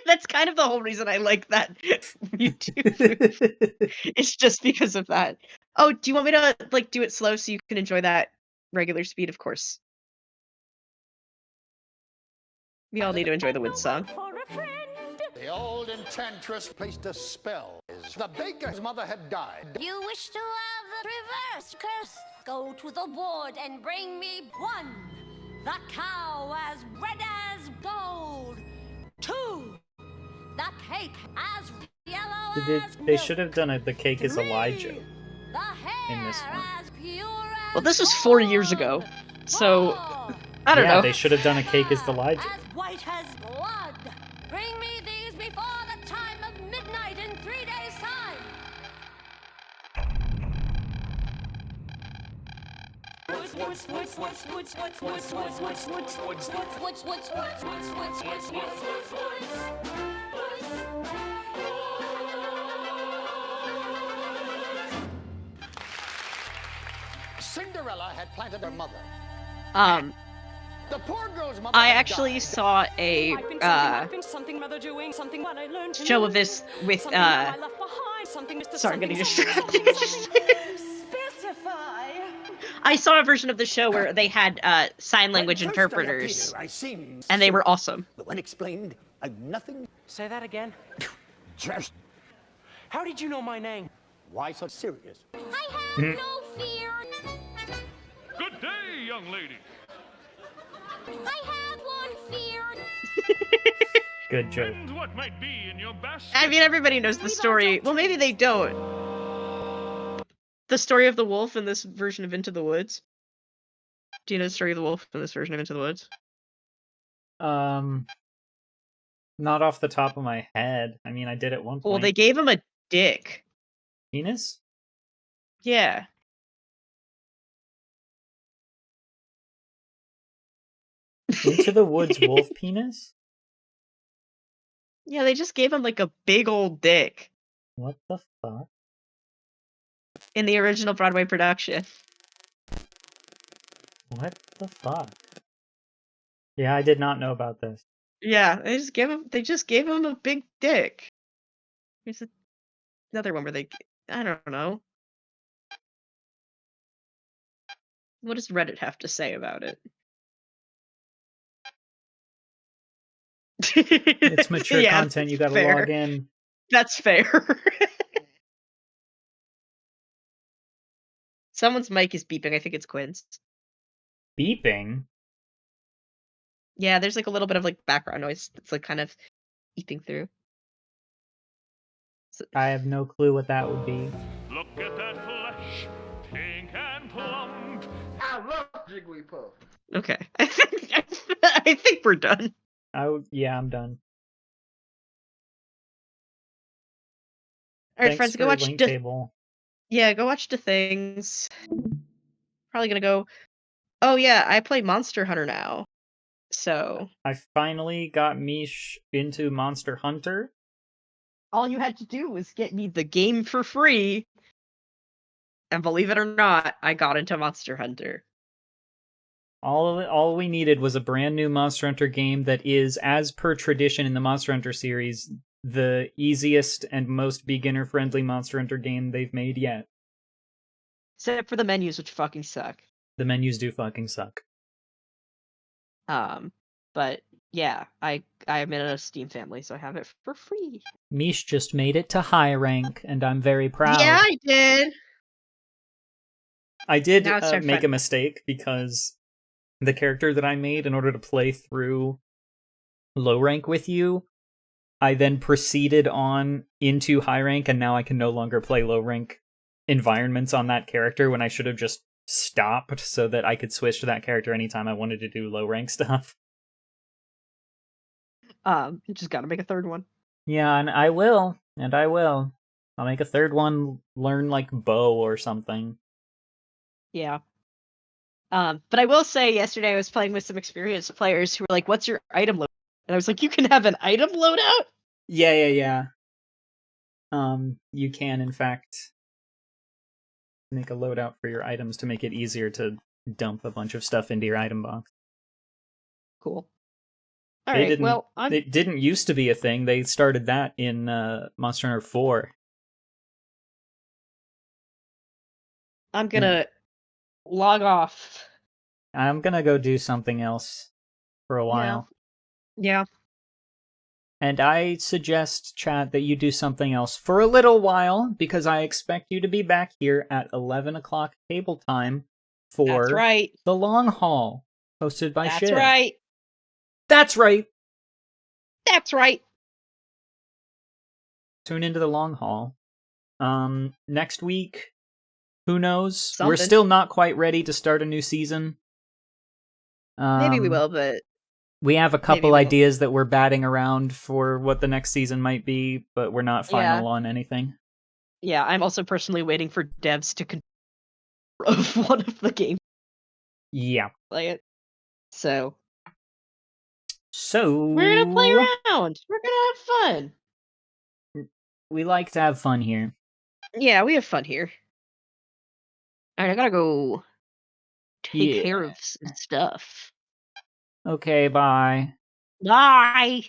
That's kind of the whole reason I like that YouTube. It's just because of that. Oh, do you want me to like do it slow so you can enjoy that regular speed? Of course. We all need to enjoy the Woods song. The old enchantress placed a spell. The baker's mother had died. You wish to have the reverse curse? Go to the board and bring me 1. The cow as red as gold. 2. The cake as yellow as They should have done it. The cake is 3. Elijah The hair in this one. as pure as Well, this was 4 years ago, so I don't know. Yeah, they should have done a cake as Elijah. as white as blood. Bring me these before the time of midnight in 3 days' time. Cinderella had planted her mother. The poor girl's mother I had actually died. saw a Something mother doing, something what I learned to show know. of this with Something mom I left behind, something Mr. sorry, I'm getting something, distracted. specify. I saw a version of the show where they had sign language When first I interpreters, appear, I seem and they were simple. awesome. But when explained, I've nothing. Say that again. Just. How did you know my name? Why so serious? I have no fear. Good day, young lady. I have one fear. Good joke. And what might be in your basket? I mean, everybody knows the story. Well, maybe they don't. The story of the wolf in this version of Into the Woods. Do you know the story of the wolf in this version of Into the Woods? Not off the top of my head. I mean, I did at one point. Well, they gave him a dick. Penis? Yeah. Into the Woods wolf penis? Yeah, they just gave him like a big old dick What the fuck? in the original Broadway production. What the fuck? Yeah, I did not know about this. Yeah, they just gave him a big dick. Here's another one where I don't know. What does Reddit have to say about it? It's mature Yeah, content, you gotta fair. log in. That's fair. Someone's mic is beeping. I think it's Quinn's. Beeping? Yeah, there's like a little bit of like background noise that's like kind of eating through. I have no clue what that would be. Look at that flesh, pink and plump. I love Jigglypuff. Okay. I think we're done. Yeah, I'm done. All right, Thanks friends, go for watch link table. Yeah, go watch the things. Probably gonna go. Oh yeah, I play Monster Hunter now. So I finally got Mish into Monster Hunter. all you had to do was get me the game for free. And believe it or not, I got into Monster Hunter. All we needed was a brand new Monster Hunter game that is, as per tradition in the Monster Hunter series, the easiest and most beginner-friendly Monster Hunter game they've made yet. Except for the menus, which fucking suck. The menus do fucking suck. But yeah, I'm in a Steam family, so I have it for free. Mish just made it to high rank, and I'm very proud. Yeah, I did. I did Now it's time make for- a mistake because the character that I made in order to play through low rank with you, I then proceeded on into high rank, and now I can no longer play low rank environments on that character when I should have just stopped so that I could switch to that character anytime I wanted to do low rank stuff. You just gotta make a third one. Yeah, and I will. I'll make a third one, learn like bow or something. Yeah. But I will say, yesterday I was playing with some experienced players who were like, "What's your item loadout?" And I was like, "You can have an item loadout?" Yeah. You can, in fact, make a loadout for your items to make it easier to dump a bunch of stuff into your item box. Cool. All right. Well, it didn't used to be a thing. They started that in Monster Hunter 4. I'm gonna log off. I'm gonna go do something else for a while. Yeah. And I suggest, chat, that you do something else for a little while, because I expect you to be back here at 11 o'clock table time for That's right. The Long Haul, hosted by Shiv. That's right. That's right. That's right. Tune into The Long Haul. Next week, who knows? We're Something. still not quite ready to start a new season. Maybe we will, but we have a maybe couple we won't. ideas that we're batting around for what the next season might be, but we're not final Yeah. on anything. Yeah, I'm also personally waiting for devs to of one of the games. Yeah. Play it. So So we're gonna play around. We're gonna have fun. We like to have fun here. Yeah, we have fun here. Alright, I gotta go take care of some stuff. Okay, bye. Bye.